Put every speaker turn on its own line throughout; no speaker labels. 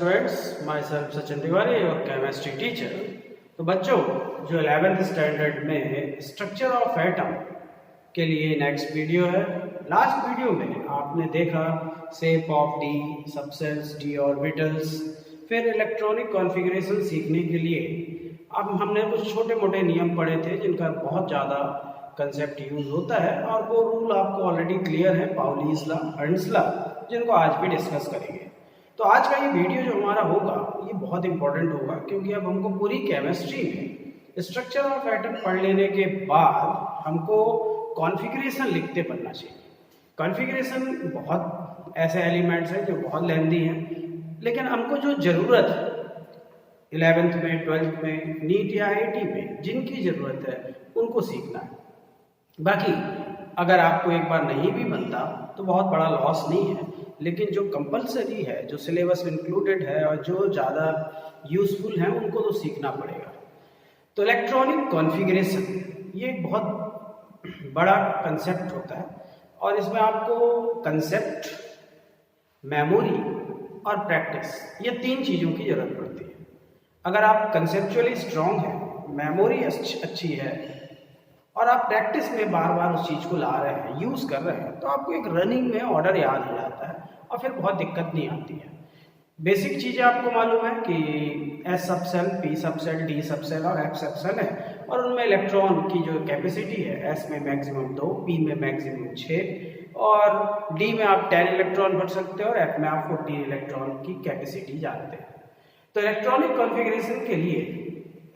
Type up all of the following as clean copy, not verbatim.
Students, my self Sachin Tiwari और chemistry teacher. तो बच्चों, जो 11th स्टैंडर्ड में स्ट्रक्चर ऑफ एटम के लिए नेक्स्ट वीडियो है। लास्ट वीडियो में आपने देखा shape of D, subcells, D orbitals, फिर इलेक्ट्रॉनिक कॉन्फ़िगरेशन सीखने के लिए अब हमने कुछ छोटे मोटे नियम पढ़े थे जिनका बहुत ज़्यादा कंसेप्ट यूज होता है और वो रूल आपको ऑलरेडी क्लियर है, पाउलीज लॉ, हर्ट्ज लॉ, जिनको आज भी डिस्कस करेंगे। तो आज का ये वीडियो जो हमारा होगा ये बहुत इंपॉर्टेंट होगा, क्योंकि अब हमको पूरी केमिस्ट्री में स्ट्रक्चर ऑफ एटम पढ़ लेने के बाद हमको कॉन्फ़िगरेशन लिखते पढ़ना चाहिए। कॉन्फ़िगरेशन बहुत ऐसे एलिमेंट्स हैं जो बहुत लेंदी हैं, लेकिन हमको जो ज़रूरत है 11th में, 12th में, नीट या IIT में जिनकी ज़रूरत है उनको सीखना है। बाकी अगर आपको एक बार नहीं भी बनता तो बहुत बड़ा लॉस नहीं है, लेकिन जो कंपलसरी है, जो सिलेबस इंक्लूडेड है और जो ज़्यादा यूज़फुल है उनको तो सीखना पड़ेगा। तो इलेक्ट्रॉनिक कॉन्फ़िगरेशन ये बहुत बड़ा कंसेप्ट होता है और इसमें आपको कंसेप्ट, मेमोरी और प्रैक्टिस, ये तीन चीज़ों की ज़रूरत पड़ती है। अगर आप कंसेप्चुअली स्ट्रॉन्ग हैं, मेमोरी अच्छी है और आप प्रैक्टिस में बार बार उस चीज़ को ला रहे हैं, यूज़ कर रहे हैं, तो आपको एक रनिंग में ऑर्डर याद हो जाता है और फिर बहुत दिक्कत नहीं आती है। बेसिक चीज़ें आपको मालूम है कि S subshell, P subshell, D subshell और F सबसेल है और उनमें इलेक्ट्रॉन की जो कैपेसिटी है, S में मैक्सिमम 2, P में मैक्सिमम 6 और D में आप 10 इलेक्ट्रॉन भर सकते हो और F में आप 14 इलेक्ट्रॉन की कैपेसिटी जानते हैं। तो इलेक्ट्रॉनिक कॉन्फ़िगरेशन के लिए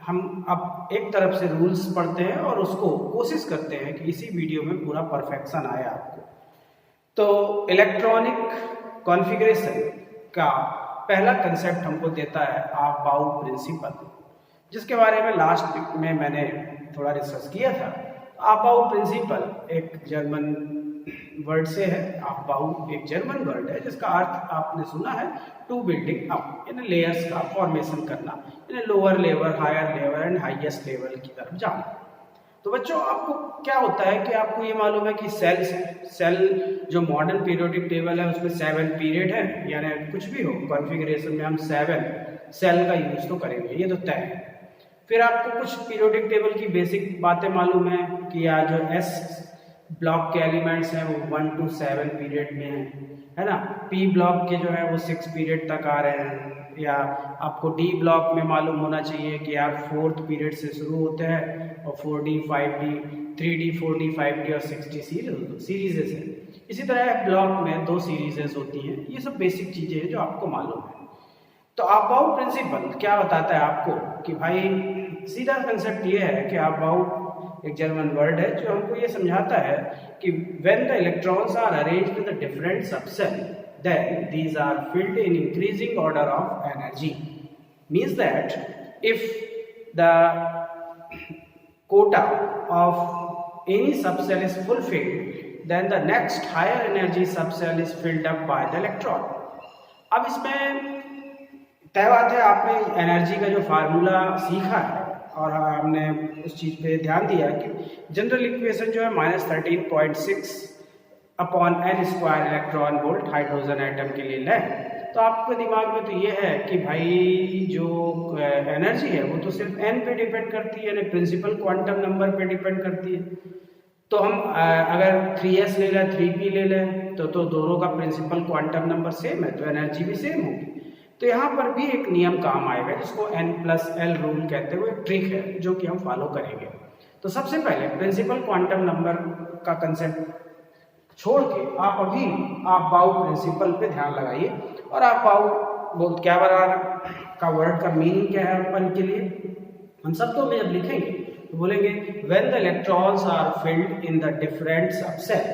हम अब एक तरफ से रूल्स पढ़ते हैं और उसको कोशिश करते हैं कि इसी वीडियो में पूरा परफेक्शन आए आपको। तो इलेक्ट्रॉनिक कॉन्फ़िगरेशन का पहला कंसेप्ट हमको देता है अबाउ प्रिंसिपल, जिसके बारे में लास्ट में मैंने थोड़ा डिस्कस किया था। अबाउ प्रिंसिपल एक जर्मन वर्ड से है। अबाउ एक जर्मन वर्ड है जिसका अर्थ आपने सुना है टू बिल्डिंग अप, यानी लेयर्स का फॉर्मेशन करना, यानी lower level, higher level and highest level की तरफ जाना। तो बच्चों, आपको क्या होता है कि आपको ये मालूम है कि सेल्स हैं। सेल जो मॉडर्न पीरियोडिक टेबल है उसमें 7 पीरियड है, यानी कुछ भी हो कॉन्फ़िगरेशन में हम 7 सेल का यूज तो करेंगे, ये तो तय है। फिर आपको कुछ पीरियोडिक टेबल की बेसिक बातें मालूम है कि या जो S ब्लॉक के एलिमेंट्स हैं वो 1 to 7 पीरियड में है ना। P ब्लॉक के जो है वो 6 पीरियड तक आ रहे हैं, या आपको D ब्लॉक में मालूम होना चाहिए कि यार 4th पीरियड से शुरू होते हैं और 4D, 5D, 3D, 4D, 5D और 6D सीरीजेस है। इसी तरह ब्लॉक में 2 सीरीजेस होती हैं। ये सब बेसिक चीज़ें हैं जो आपको मालूम है। तो अबाउ प्रिंसिपल क्या बताता है आपको कि भाई सीधा कंसेप्ट ये है कि अबाउ एक जर्मन वर्ड है जो हमको ये समझाता है कि when the electrons are arranged in the different subcell, then these are filled in increasing order of energy. Means that if the quota of any subcell is fulfilled, then the next higher energy subcell is filled up by the electron. अब इसमें तय बात है, आपने energy का जो formula सीखा है और हमने उस चीज़ पे ध्यान दिया कि जनरल इक्वेशन जो है -13.6 upon n square electron volt hydrogen atom के लिए लें। तो आपके दिमाग में तो ये है कि भाई जो एनर्जी है वो तो सिर्फ n पे डिपेंड करती है, यानी प्रिंसिपल क्वांटम नंबर पे डिपेंड करती है। तो हम अगर 3s ले लें, 3p ले लें तो दोनों का प्रिंसिपल क्वांटम नंबर सेम है, तो एनर्जी भी सेम होगी। तो यहाँ पर भी एक नियम काम आएगा जिसको n+l रूल कहते हुए ट्रिक है जो कि हम फॉलो करेंगे। तो सबसे पहले प्रिंसिपल क्वांटम नंबर का कंसेप्ट छोड़ के आप अभी अबाउ प्रिंसिपल पे ध्यान लगाइए। और अबाउ क्या बराबर का वर्ड का मीनिंग क्या है अपन के लिए, हम सबको में जब लिखेंगे तो बोलेंगे when the electrons are filled in the different subcell,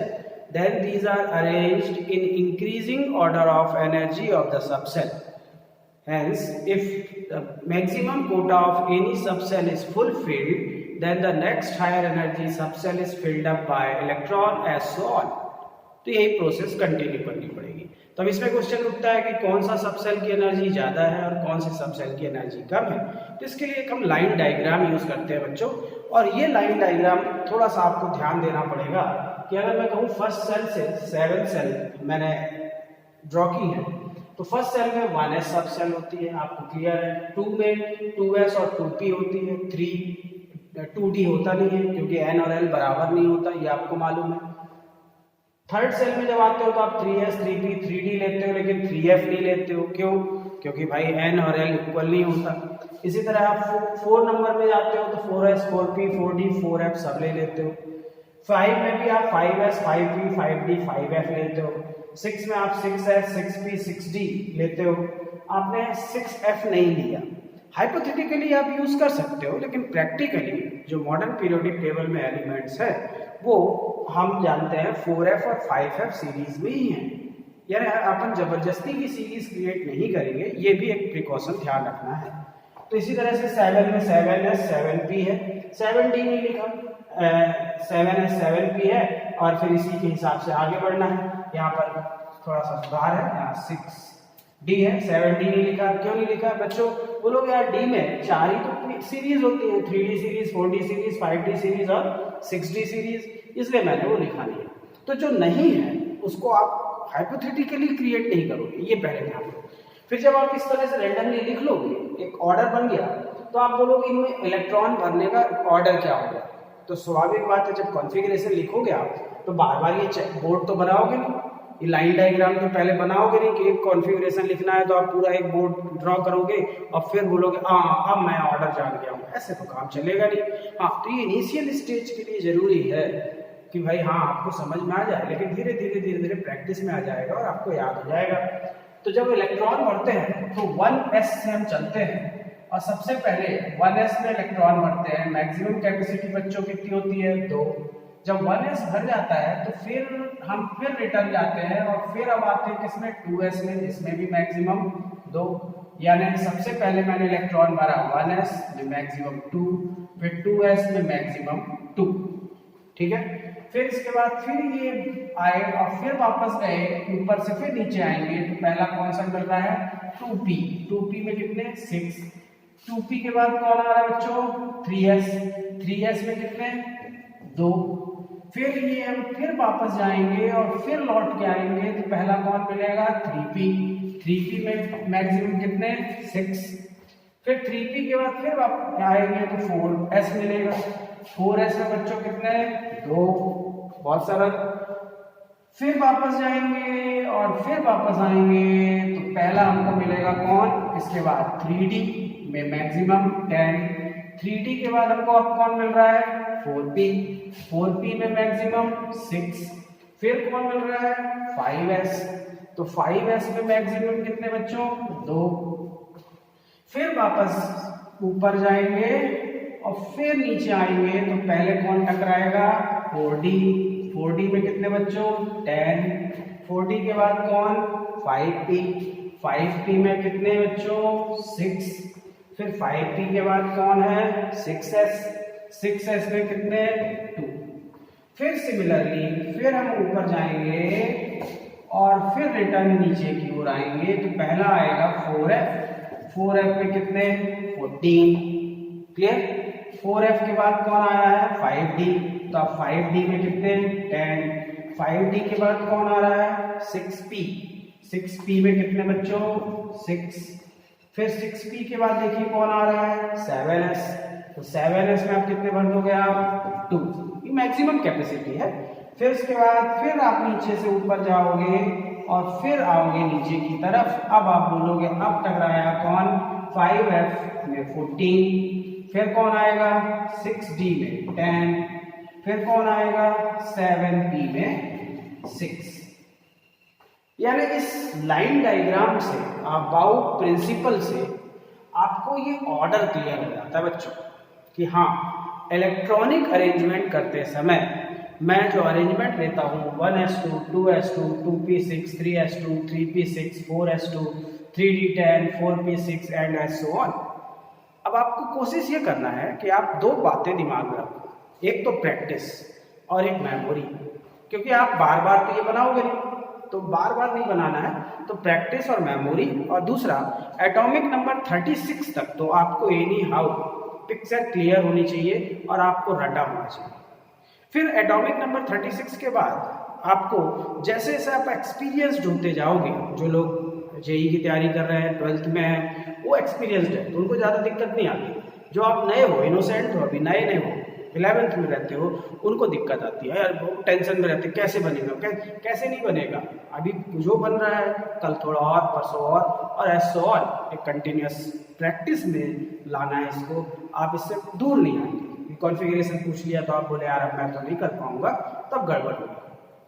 then these are arranged in increasing order of energy of the subcell. Hence, if the maximum quota of any subcell is fulfilled, then the next higher energy subcell is filled up by electron as so on. तो यही process continue करनी पड़ेगी। तो अब इसमें question उठता है कि कौन सा सबसेल की एनर्जी ज़्यादा है और कौन से सबसेल की एनर्जी कम है। तो इसके लिए एक हम लाइन डायग्राम यूज़ करते हैं बच्चों, और ये लाइन डायग्राम थोड़ा सा आपको ध्यान देना पड़ेगा कि अगर मैं कहूँ फर्स्ट सेल से 7 सेल मैंने ड्रॉ की है तो फर्स्ट सेल में 1s सब सेल होती है, आपको क्लियर है। 2 में 2s और 2p होती है, 2d होता नहीं है क्योंकि n और l बराबर नहीं होता, ये आपको मालूम है। थर्ड सेल में जब आते हो तो आप 3s 3p 3d लेते हो, लेकिन 3f नहीं लेते हो। क्यों? क्योंकि भाई n और l इक्वल नहीं होता। इसी तरह आप 4 नंबर में जाते हो तो 4s 4p 4d 4f सब ले लेते हो। 5 में भी आप 5s 5p 5d 5f लेते हो। 6 में आप 6s 6p 6d लेते हो। आपने 6f नहीं लिया। हाइपोथेटिकली आप यूज कर सकते हो, लेकिन प्रैक्टिकली जो मॉडर्न पीरियोडिक टेबल में एलिमेंट्स है वो हम जानते हैं 4f और 5f सीरीज में ही है। यानी अपन जबरदस्ती की सीरीज क्रिएट नहीं करेंगे, ये भी एक प्रिकॉशन ध्यान रखना है। तो इसी तरह से 7 में 7s 7p है, 7d नहीं लिखा, 7s 7p है और फिर इसी के हिसाब से आगे बढ़ना है। यहाँ पर थोड़ा सा सुधार है, यहाँ 6d है, 7d नहीं लिखा। क्यों नहीं लिखा बच्चों? बोलोगे यार डी में 4 ही तो सीरीज होती है, 3d series 4d series 5d series और 6d सीरीज, इसलिए मैंने वो लिखा नहीं है। तो जो नहीं है उसको आप हाइपोथेटिकली क्रिएट नहीं करोगे, ये पहले ध्यान रखो। फिर जब आप इस तरह से रैंडमली लिख लोगे, एक ऑर्डर बन गया, तो आप बोलोगे इनमें इलेक्ट्रॉन भरने का ऑर्डर क्या होगा। तो स्वाभाविक बात है, जब कॉन्फ़िगरेशन लिखोगे आप तो बार बार ये बोर्ड तो बनाओगे नहीं, ये लाइन डायग्राम तो पहले बनाओगे नहीं कि एक कॉन्फ़िगरेशन लिखना है तो आप पूरा एक बोर्ड ड्रॉ करोगे और फिर बोलोगे हाँ अब मैं ऑर्डर जान गया हूँ, ऐसे तो काम चलेगा नहीं। हाँ, तो ये इनिशियल स्टेज के लिए जरूरी है कि भाई हाँ आपको समझ में आ जाए, लेकिन धीरे धीरे प्रैक्टिस में आ जाएगा और आपको याद हो जाएगा। तो जब इलेक्ट्रॉन बढ़ते हैं तो 1s से हम चलते हैं और सबसे पहले 1s में इलेक्ट्रॉन बढ़ते हैं। मैक्सिमम कैपेसिटी बच्चों की कितनी होती है? 2। जब 1s भर जाता है तो फिर हम फिर रिटर्न जाते हैं और फिर अब आते हैं किसमें? 2s में, इसमें भी मैक्सिमम 2। यानी सबसे पहले मैंने इलेक्ट्रॉन भरा 1s में मैक्सिमम 2, फिर 2s में मैक्सिमम 2, ठीक है। फिर इसके बाद फिर ये आए और फिर वापस गए ऊपर से, फिर नीचे आएंगे तो पहला कौन सा मिल रहा है? 2p। 2p में कितने? 6। 2p के बाद कौन आ रहा है बच्चों? 3s। 3s में कितने? 2। फिर ये हम फिर वापस जाएंगे और फिर लौट के आएंगे तो पहला कौन मिलेगा? 3p। 3p में मैक्सिमम कितने? 6। फिर 3p के बाद फिर वापस आएंगे तो 4s मिलेगा। 4s में बच्चों कितने? 2। बहुत सरल। फिर वापस जाएंगे और फिर वापस आएंगे तो पहला हमको मिलेगा कौन? इसके बाद 3d में मैक्सिमम 10। 3d के बाद हमको अब कौन मिल रहा है? 4p। 4p में मैक्सिमम 6। फिर कौन मिल रहा है? 5s। तो 5s में मैक्सिमम कितने बच्चों? 2। फिर वापस ऊपर जाएंगे और फिर नीचे आएंगे तो पहले कौन टकराएगा? 4d। 4d में कितने बच्चों? 10। 4d के बाद कौन? 5p। 5p में कितने बच्चों? 6। फिर 5p के बाद कौन है? 6s। 6s में कितने? 2। फिर सिमिलरली फिर हम ऊपर जाएंगे और फिर रिटर्न नीचे की ओर आएंगे तो पहला आएगा 4f। 4f में कितने? 14। क्लियर? 4f के बाद कौन आया है? 5d। तो अब 5d में कितने? 10। 5d के बाद कौन आ रहा है? 6p। 6p में कितने बच्चों? 6। फिर 6p के बाद देखिए कौन आ रहा है? 7s। तो 7s में आप कितने भर दोगे आप? 2। ये मैक्सिमम कैपेसिटी है। फिर उसके बाद फिर आप नीचे से ऊपर जाओगे और फिर आओगे नीचे की तरफ। अब आप बोलोगे अब टकराया कौन? 5f में 14। फिर कौन आएगा? 6d में 10। फिर कौन आएगा? 7p में 6। यानी इस लाइन डायग्राम से, अबाउट प्रिंसिपल से आपको ये ऑर्डर क्लियर हो जाता है बच्चों कि हाँ इलेक्ट्रॉनिक अरेंजमेंट करते समय मैं जो अरेंजमेंट लेता हूँ 1s2 2s2 2p6 3s2 3p6 4s2 3d10 4p6 and so on. अब आपको कोशिश ये करना है कि आप दो बातें दिमाग में रखो, एक तो प्रैक्टिस और एक मेमोरी, क्योंकि आप बार बार तो ये बनाओगे नहीं, तो बार बार नहीं बनाना है, तो प्रैक्टिस और मेमोरी। और दूसरा एटॉमिक नंबर 36 तक तो आपको एनी हाउ पिक्चर क्लियर होनी चाहिए और आपको रटा होना चाहिए। फिर एटॉमिक नंबर 36 के बाद आपको जैसे जैसे आप एक्सपीरियंस्ड होते जाओगे, जो लोग जेई की तैयारी कर रहे हैं, 12th में है, वो एक्सपीरियंसड है तो उनको ज़्यादा दिक्कत नहीं आती। जो आप नए हो, इनोसेंट हो, अभी नए नए हो, 11th में रहते हो, उनको दिक्कत आती है यार, वो टेंशन में रहते हैं कैसे बनेगा, कैसे नहीं बनेगा। अभी जो बन रहा है कल थोड़ा और, परसों और ऐसा और एक कंटिन्यूस प्रैक्टिस में लाना है इसको, आप इससे दूर नहीं आएंगे। कॉन्फ़िगरेशन पूछ लिया तो आप बोले यार अब मैं तो नहीं कर पाऊंगा, तब गड़बड़ होगी।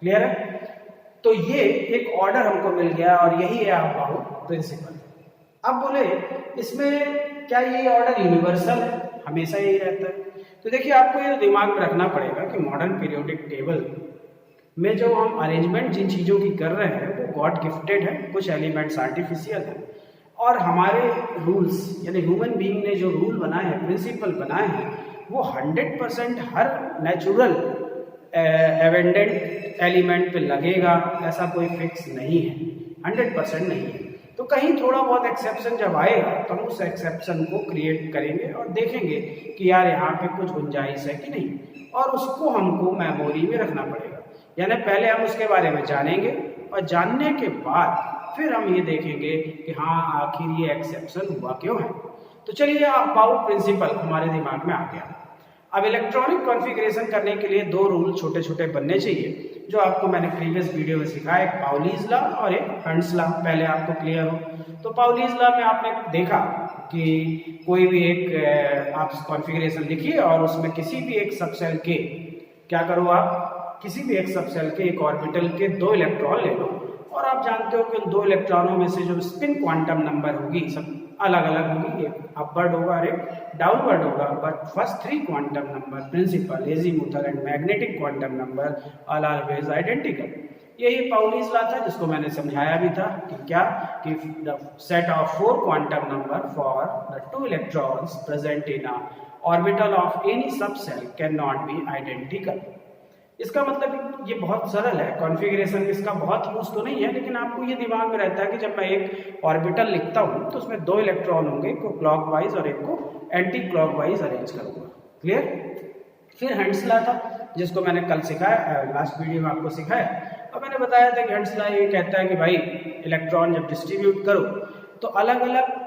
क्लियर है? तो ये एक ऑर्डर हमको मिल गया और यही है अबाउट प्रिंसिपल। अब बोले इसमें क्या ये ऑर्डर यूनिवर्सल है, हमेशा यही रहता है? तो देखिए आपको ये दिमाग में रखना पड़ेगा कि मॉडर्न पीरियोडिक टेबल में जो हम अरेंजमेंट जिन चीज़ों की कर रहे हैं वो गॉड गिफ्टेड है, कुछ एलिमेंट्स आर्टिफिशियल हैं, और हमारे रूल्स यानी ह्यूमन बीइंग ने जो रूल बनाए हैं, प्रिंसिपल बनाए हैं, वो 100% हर नेचुरल एवेंडेंट एलिमेंट पे लगेगा, ऐसा कोई फिक्स नहीं है, 100% नहीं है। तो कहीं थोड़ा बहुत एक्सेप्शन जब आएगा तो हम उस एक्सेप्शन को क्रिएट करेंगे और देखेंगे कि यार यहाँ पे कुछ गुंजाइश है कि नहीं, और उसको हमको मेमोरी में रखना पड़ेगा। यानी पहले हम उसके बारे में जानेंगे और जानने के बाद फिर हम ये देखेंगे कि हाँ आखिर ये एक्सेप्शन हुआ क्यों है। तो चलिए अबाउट प्रिंसिपल हमारे दिमाग में आ गया। अब इलेक्ट्रॉनिक कॉन्फ़िगरेशन करने के लिए दो रूल छोटे छोटे बनने चाहिए, जो आपको मैंने प्रीवियस वीडियो में सिखाया, एक पाउलीज लॉ और एक हंट्स लॉ, पहले आपको क्लियर हो। तो पाउलीज लॉ में आपने देखा कि कोई भी एक आप कॉन्फ़िगरेशन लिखिए और उसमें किसी भी एक सबसेल के क्या करो, आप किसी भी एक सबसेल के एक ऑर्बिटल के 2 इलेक्ट्रॉन ले लो, और आप जानते हो कि उन 2 इलेक्ट्रॉनों में से जो स्पिन क्वांटम नंबर होगी सब अलग अलग होगी, एक अपवर्ड होगा और एक डाउनवर्ड होगा, but first 3 quantum number principal, azimuthal and magnetic quantum number are always identical. यही पाउलीज लॉ था जिसको मैंने समझाया भी था कि क्या कि the set of 4 quantum number for the 2 electrons present in a orbital of any subshell can not be identical. इसका मतलब ये बहुत सरल है, कॉन्फ़िगरेशन इसका बहुत यूज तो नहीं है, लेकिन आपको ये दिमाग में रहता है कि जब मैं एक ऑर्बिटल लिखता हूँ तो उसमें 2 इलेक्ट्रॉन होंगे, एक को क्लॉकवाइज और एक को एंटी क्लॉकवाइज अरेंज करूँगा। क्लियर? फिर हंट्स लॉ था जिसको मैंने कल सिखाया, लास्ट वीडियो में आपको सिखाया, और मैंने बताया था कि हंट्स लॉ ये कहता है कि भाई इलेक्ट्रॉन जब डिस्ट्रीब्यूट करो तो अलग अलग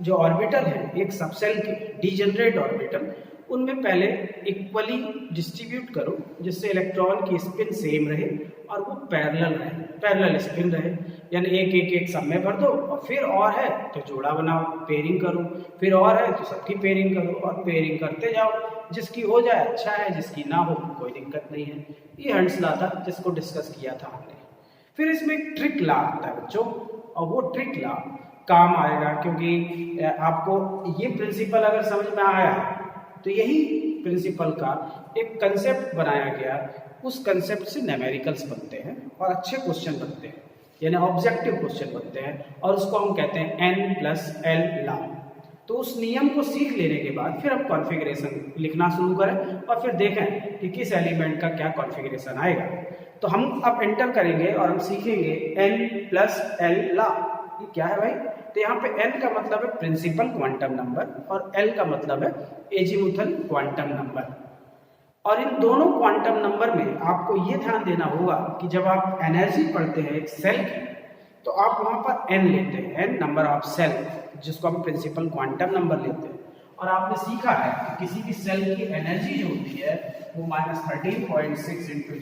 जो ऑर्बिटल है एक सबसेल के डीजेनरेट ऑर्बिटल, उनमें पहले इक्वली डिस्ट्रीब्यूट करो जिससे इलेक्ट्रॉन की स्पिन सेम रहे और वो पैरेलल रहे, पैरेलल स्पिन रहे, यानी एक सब में भर दो, और फिर और है तो जोड़ा बनाओ, पेयरिंग करो, फिर और है तो सबकी पेयरिंग करो और पेयरिंग करते जाओ, जिसकी हो जाए अच्छा है, जिसकी ना हो कोई दिक्कत नहीं है। ये हंट्स लॉ था जिसको डिस्कस किया था हमने। फिर इसमें एक ट्रिक लॉ आता है बच्चों, और वो ट्रिक लॉ काम आएगा क्योंकि आपको ये प्रिंसिपल अगर समझ में आया तो यही प्रिंसिपल का एक कंसेप्ट बनाया गया, उस कंसेप्ट से न्यूमेरिकल्स बनते हैं और अच्छे क्वेश्चन बनते हैं, यानी ऑब्जेक्टिव क्वेश्चन बनते हैं, और उसको हम कहते हैं N+L लॉ। तो उस नियम को सीख लेने के बाद फिर हम कॉन्फ़िगरेशन लिखना शुरू करें और फिर देखें कि किस एलिमेंट का क्या कॉन्फ़िगरेशन आएगा। तो हम अब एंटर करेंगे और हम सीखेंगे N+L लॉ। ये क्या है भाई? तो यहाँ पे N का मतलब है प्रिंसिपल क्वांटम नंबर और L का मतलब है एजीमुथल क्वांटम नंबर। और इन दोनों क्वांटम नंबर में आपको ये ध्यान देना होगा कि जब आप एनर्जी पढ़ते हैं एक सेल की तो आप वहाँ पर N लेते हैं, N नंबर ऑफ सेल, जिसको हम प्रिंसिपल क्वांटम नंबर लेते हैं। और आपने सीखा है कि किसी भी सेल की एनर्जी जो होती है वो -13.6 × Z²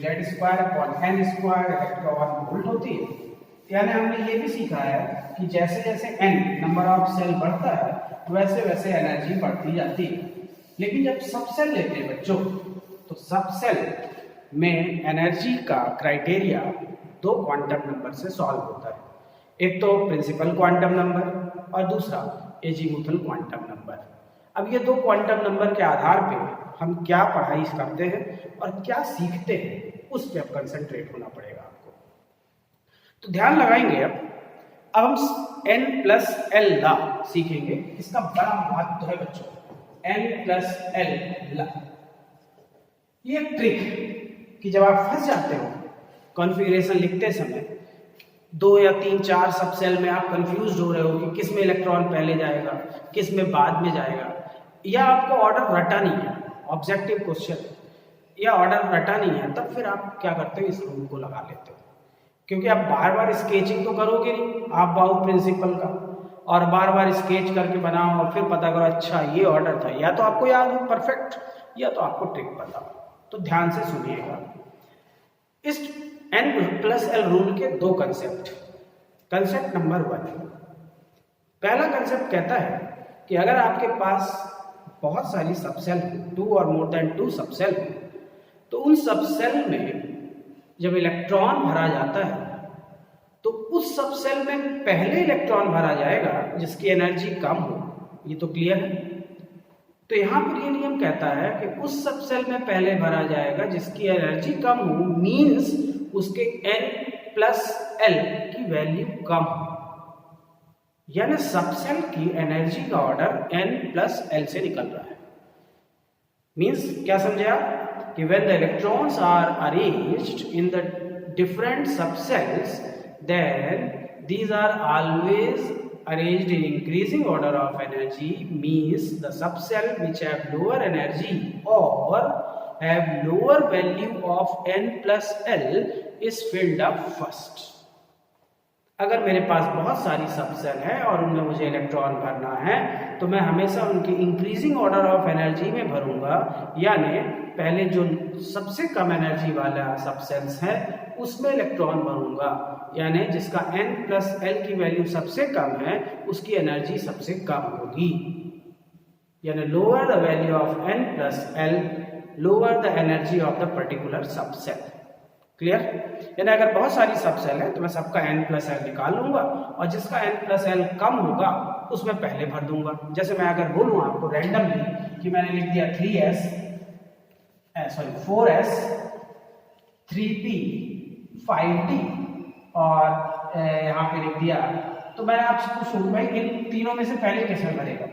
इलेक्ट्रॉन वोल्ट होती है। यानी हमने ये भी सीखा है कि जैसे जैसे N नंबर ऑफ सेल बढ़ता है वैसे वैसे एनर्जी बढ़ती जाती है। लेकिन जब सबसेल लेते हैं बच्चों तो सबसेल में एनर्जी का क्राइटेरिया 2 क्वांटम नंबर से सॉल्व होता है, एक तो प्रिंसिपल क्वांटम नंबर और दूसरा एजीमुथल क्वांटम नंबर। अब ये 2 क्वांटम नंबर के आधार पे हम क्या पढ़ाई करते हैं और क्या सीखते हैं उस पर कंसंट्रेट होना पड़ेगा आपको। तो ध्यान लगाएंगे अब हम N+L लॉ सीखेंगे, इसका बड़ा महत्व है बच्चों। N+L लॉ ये एक ट्रिक कि जब आप फंस जाते हो कॉन्फ़िगरेशन लिखते समय, 2 या 3 4 सब सेल में आप कंफ्यूज हो रहे हो कि किस में इलेक्ट्रॉन पहले जाएगा किस में बाद में जाएगा, या आपको ऑर्डर रटा नहीं है, ऑब्जेक्टिव क्वेश्चन या ऑर्डर रटा नहीं है, तब फिर आप क्या करते हो, इस रूल को लगा लेते हो। क्योंकि आप बार बार स्केचिंग तो करोगे नहीं आप बाउ प्रिंसिपल का, और बार बार स्केच करके बनाओ और फिर पता करो अच्छा ये ऑर्डर था, या तो आपको याद हो परफेक्ट या तो आपको ट्रिक पता हो। तो ध्यान से सुनिएगा। इस n+l रूल के दो कंसेप्ट। कंसेप्ट नंबर 1, पहला कंसेप्ट कहता है कि अगर आपके पास बहुत सारी सबसेल हो, 2 और मोर देन 2 सबसेल हो, तो उन सबसेल में जब इलेक्ट्रॉन भरा जाता है तो उस सबसेल में पहले इलेक्ट्रॉन भरा जाएगा जिसकी एनर्जी कम हो। ये तो क्लियर है। तो यहाँ पर ये नियम कहता है कि उस सबसेल में पहले भरा जाएगा जिसकी एनर्जी कम हो, मीन्स उसके n+l की वैल्यू कम हो, यानी सबसेल की एनर्जी का ऑर्डर n+l से निकल रहा है। मीन्स क्या समझे आप कि when the electrons are arranged in the different subcells, then these are always arranged in increasing order of energy, means the subcell which have lower energy or have lower value of n+l is filled up first. अगर मेरे पास बहुत सारी subshell है और उनमें मुझे electron भरना है तो मैं हमेशा उनकी इंक्रीजिंग ऑर्डर ऑफ एनर्जी में भरूंगा, यानी पहले जो सबसे कम एनर्जी वाला सबसेल्स है उसमें इलेक्ट्रॉन भरूंगा, यानी जिसका n+l की वैल्यू सबसे कम है उसकी एनर्जी सबसे कम होगी। यानी lower the value of n+l lower the energy of the particular subshell. Clear? यानी अगर बहुत सारी सबसेल है तो मैं सबका n+l निकाल लूंगा और जिसका n+l कम होगा उसमें पहले भर दूंगा। जैसे मैं अगर बोलूं आपको रैंडमली कि मैंने लिख दिया 4s 3p 5d और यहाँ पे लिख दिया, तो मैं आपसे पूछूं भाई इन तीनों में से पहले किसमें भरेगा?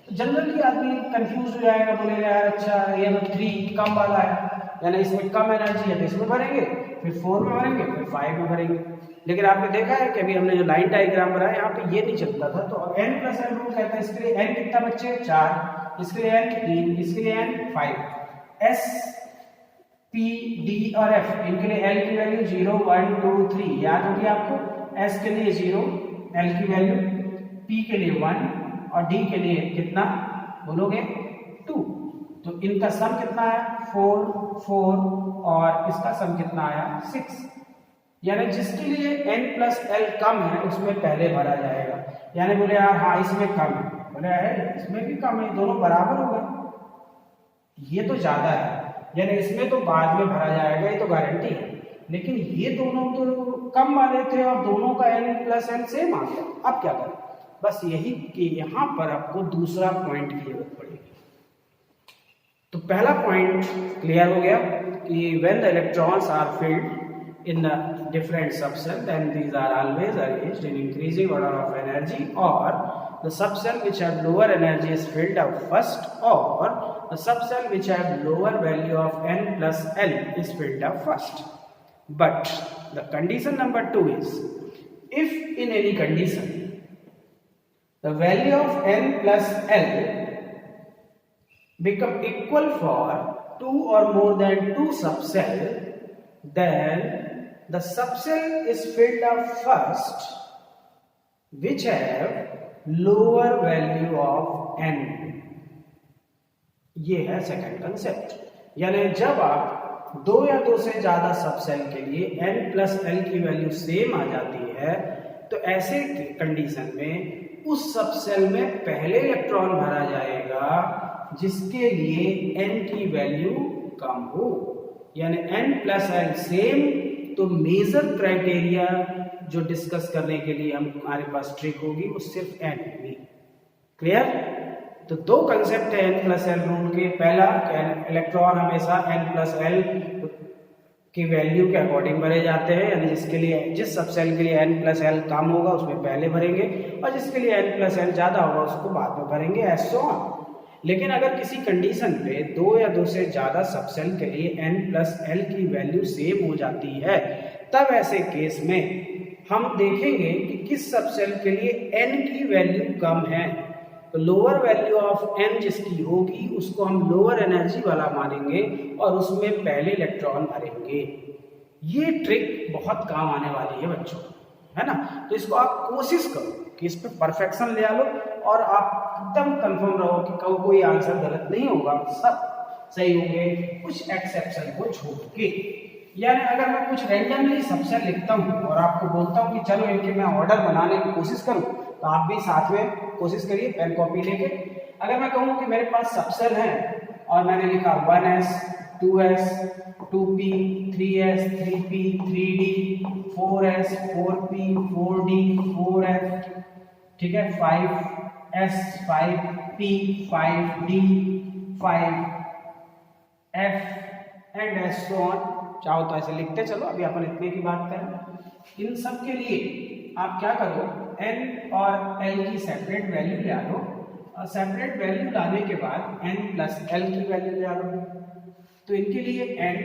तो जनरली आदमी कंफ्यूज हो जाएगा, बोलेगा यार अच्छा ये तो 3 कम वाला है, यानी इसमें कम एनर्जी है तो इसमें भरेंगे, फिर 4 में भरेंगे, फिर 5 में भरेंगे। लेकिन आपने देखा है कि अभी हमने जो लाइन डायग्राम बनाया यहाँ पे ये नहीं चलता था। तो n+l रूल कहता है इसके लिए n कितना बच्चे 4, इसके लिए n 3, इसके लिए n 5, s p d और f इनके लिए l की वैल्यू 0 1 2 3 याद होगी आपको। s के लिए 0 l की वैल्यू, p के लिए 1 और d के लिए कितना बोलोगे 2। तो इनका सम कितना है 4 4 और इसका सम कितना आया 6। यानी जिसके लिए n+l कम है उसमें पहले भरा जाएगा। यानी बोले यार हाँ इसमें कम है, बोले यार इसमें भी कम है, दोनों बराबर होगा, ये तो ज्यादा है यानी इसमें तो बाद में भरा जाएगा, ये तो गारंटी है। लेकिन ये दोनों तो कम वाले थे और दोनों का n+l सेम आ गया। अब क्या करें? बस यही कि यहाँ पर आपको दूसरा पॉइंट की जरूरत पड़ेगी। तो पहला पॉइंट क्लियर हो गया कि when the electrons are filled in the different subcell, then these are always arranged in increasing order of energy, or the subcell which have lower energy is filled up first, or the subcell which have lower value of n+l is filled up first. But the condition number 2 is, if in any condition the value of n+l become equal for 2 or more than 2 subcell, then the subcell is filled up first which have lower value of n. ये है second concept. यानी जब आप 2 या 2 से ज्यादा subshell के लिए n+l की वैल्यू सेम आ जाती है तो ऐसे कंडीशन में उस सबसेल में पहले इलेक्ट्रॉन भरा जाएगा जिसके लिए n की वैल्यू कम हो। यानी n+l सेम, तो मेजर क्राइटेरिया जो डिस्कस करने के लिए हमारे पास ट्रिक होगी वो सिर्फ n होगी। क्लियर? तो दो कंसेप्ट है n+l रूल के। पहला इलेक्ट्रॉन हमेशा n+l की वैल्यू के अकॉर्डिंग भरे जाते हैं, यानी जिसके लिए जिस सबसेल के लिए n+l कम होगा उसमें पहले भरेंगे और जिसके लिए n+l ज्यादा होगा उसको बाद में भरेंगे, ऐसो ऑन। लेकिन अगर किसी कंडीशन पे 2 या 2 से ज्यादा सबसेल के लिए n+l की वैल्यू सेम हो जाती है, तब ऐसे केस में हम देखेंगे कि किस सबसेल के लिए n की वैल्यू कम है। तो लोअर वैल्यू ऑफ n जिसकी होगी उसको हम लोअर एनर्जी वाला मानेंगे और उसमें पहले इलेक्ट्रॉन भरेंगे। ये ट्रिक बहुत काम आने वाली है बच्चों, है ना। तो इसको आप कोशिश करो कि इस पर परफेक्शन ले आ लो और आप एकदम कंफर्म रहो कि कोई आंसर गलत नहीं होगा, सब सही होंगे, कुछ एक्सेप्शन को छोड़ के। यानी अगर मैं कुछ रैंडमली सबसे लिखता हूँ और आपको बोलता हूँ कि चलो इनके मैं ऑर्डर बनाने की कोशिश करूँ, तो आप भी साथ में कोशिश करिए पेन कॉपी लेके। अगर मैं कहूँ कि मेरे पास सबसेल है और मैंने लिखा 1s 2s 2p 3s 3p 3d 4s 4p 4d 4f, ठीक है, 5s 5p 5d 5f and S so on. चाहो तो ऐसे लिखते चलो, अभी अपन इतने की बात करें। इन सब के लिए आप क्या करो, n और l की सेपरेट वैल्यू ले लो और सेपरेट वैल्यू लाने के बाद n प्लस l की वैल्यू ले लो। तो इनके लिए n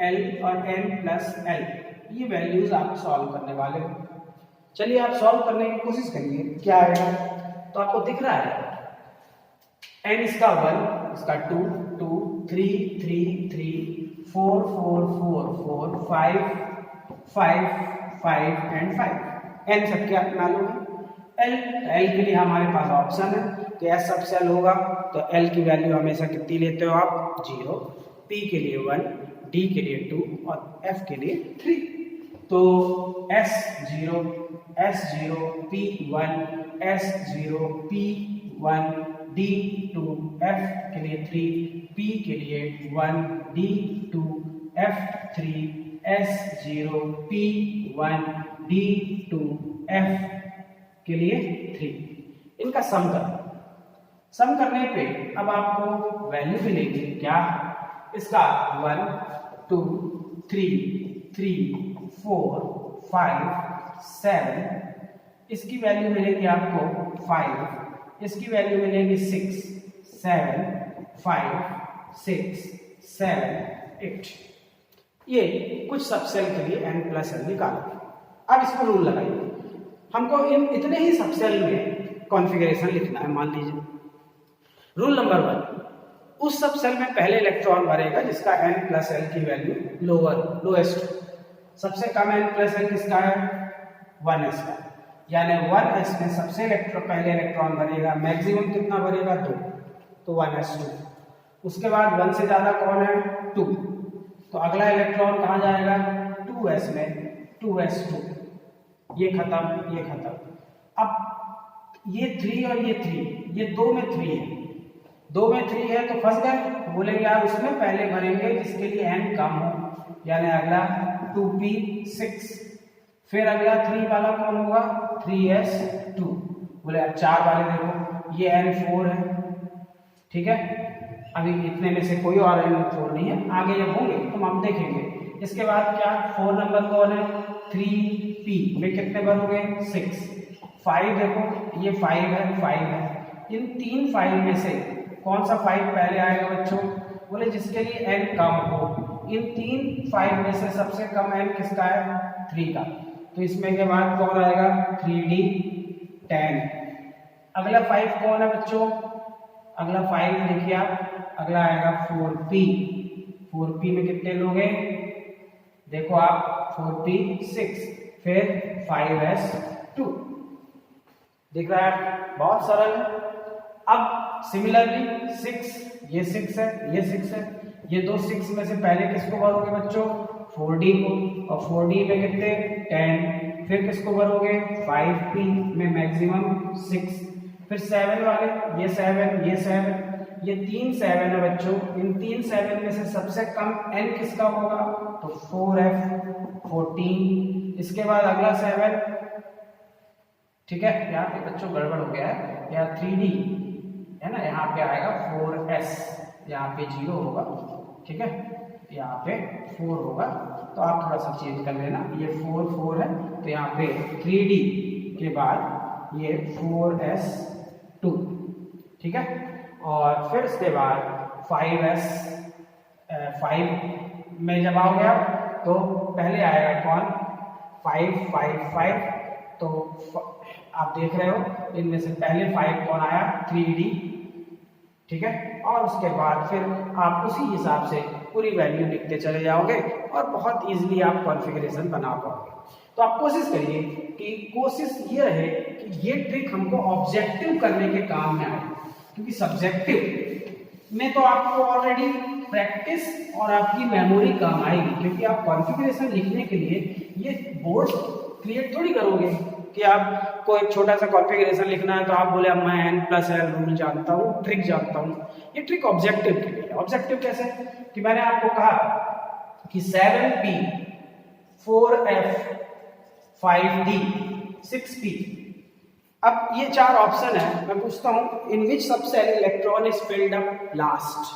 l और n प्लस l ये वैल्यूज आप सॉल्व करने वाले हो। चलिए आप सॉल्व करने की कोशिश करिए, क्या आएगा। तो आपको दिख रहा है n इसका 1, इसका 2 2 3 3 3 4 4 4 4 5 5 5 एंड 5 n सबके मालूम है। l के लिए हमारे पास ऑप्शन है कि s सबसेल होगा तो l की वैल्यू हमेशा कितनी लेते हो आप, 0, p के लिए 1, d के लिए 2 और f के लिए 3। तो s0 s0 p1 s0 p1 d2 f के लिए 3 p के लिए 1 d2 f3 s0 p1 d2 f के लिए 3। इनका सम करने पे अब आपको वैल्यू मिलेगी क्या, इसका 1 2 3 3 4 5 7, इसकी वैल्यू मिलेगी आपको 5, इसकी वैल्यू मिलेगी 6 7 5 6 7 8। ये कुछ सबसेल के लिए n प्लस n निकालो। अब इसको रूल लगाइए, हमको इन इतने ही सबसेल में कॉन्फ़िगरेशन लिखना है। मान लीजिए रूल नंबर 1, उस सबसेल में पहले इलेक्ट्रॉन भरेगा जिसका n प्लस l की वैल्यू लोएस्ट। सबसे कम n प्लस l किसका है, 1s का, यानी 1s में सबसे पहले इलेक्ट्रॉन भरेगा, मैक्सिमम कितना भरेगा 2, तो 1s2। उसके बाद 1 से ज्यादा कौन है, 2, तो अगला इलेक्ट्रॉन कहाँ जाएगा, 2s में 2s2। ये खत्म, ये खत्म। अब ये 3 और ये 3, ये 2 में 3 है, 2 में 3 है तो फंस गए। बोलेंगे आप उसमें पहले भरेंगे जिसके लिए n कम हो, यानी अगला 2p6। फिर अगला 3 वाला कौन होगा, 3s2। बोले अब 4 वाले देखो, ये n4 है, ठीक है। अभी इतने में से कोई और n4 नहीं है, आगे जब होंगे तो हम देखेंगे। इसके बाद क्या, 4 नंबर कौन है, 3p में कितने भरोगे, 6। 5 देखो, ये 5 है, 5 है। इन 3 5 में से कौन सा 5 पहले आएगा बच्चों, बोले जिसके लिए n कम हो। इन 3 5 में से सबसे कम n किसका है, 3 का, तो इसमें के बाद कौन आएगा, 3d 10। अगला 5 कौन है बच्चों, अगला 5 देखिए आप, अगला आएगा 4p। 4p में कितने लोग हैं, देखो आप 4p 6, फिर 5s2। दिख रहा है, बहुत सरल है। अब सिमिलरली 6, ये 6 है, ये 6 है, ये दो 6 में से पहले किसको भरोगे बच्चों, 4d को, और 4d में कितने 10। फिर किसको भरोगे, 5p में मैक्सिमम 6। फिर 7 वाले, ये 7, ये 7, ये 3 7 है बच्चों। इन 3 7 में से सबसे कम n किसका होगा, तो 4f 14। इसके बाद अगला 7, ठीक है, यहाँ पे बच्चों गड़बड़ हो गया है, यहाँ 3d है ना, यहाँ पे आएगा 4s, यहाँ पे 0 होगा, ठीक है, यहाँ पे 4 होगा, तो आप थोड़ा सा चेंज कर लेना। ये 4 4 है, तो यहाँ पे 3d के बाद ये 4s2, ठीक है। और फिर उसके बाद 5s 5 में जब आओगे आप तो पहले आएगा कौन, 5 5 5। तो आप देख रहे हो इनमें से पहले 5 कौन आया, 3d, ठीक है। और उसके बाद फिर आप उसी हिसाब से पूरी वैल्यू लिखते चले जाओगे और बहुत इजीली आप कॉन्फ़िगरेशन बना पाओगे। तो आप कोशिश करिए कि कोशिश ये रहे कि ये ट्रिक हमको ऑब्जेक्टिव करने के काम में आए, क्योंकि सब्जेक्टिव में तो आपको ऑलरेडी प्रैक्टिस और आपकी मेमोरी काम आएगी, क्योंकि आप कॉन्फ़िगरेशन लिखने के लिए ये बोर्ड क्रिएट थोड़ी करोगे कि आपको एक छोटा सा कॉन्फ़िगरेशन लिखना है तो आप बोले मैं n+l रूल जानता हूँ, ट्रिक जानता हूँ। ये ट्रिक ऑब्जेक्टिव के लिए। ऑब्जेक्टिव कैसे कि मैंने आपको कहा कि 7p 4f 5d 6p। अब ये चार ऑप्शन है, मैं पूछता हूं in which subshell electron is filled up last.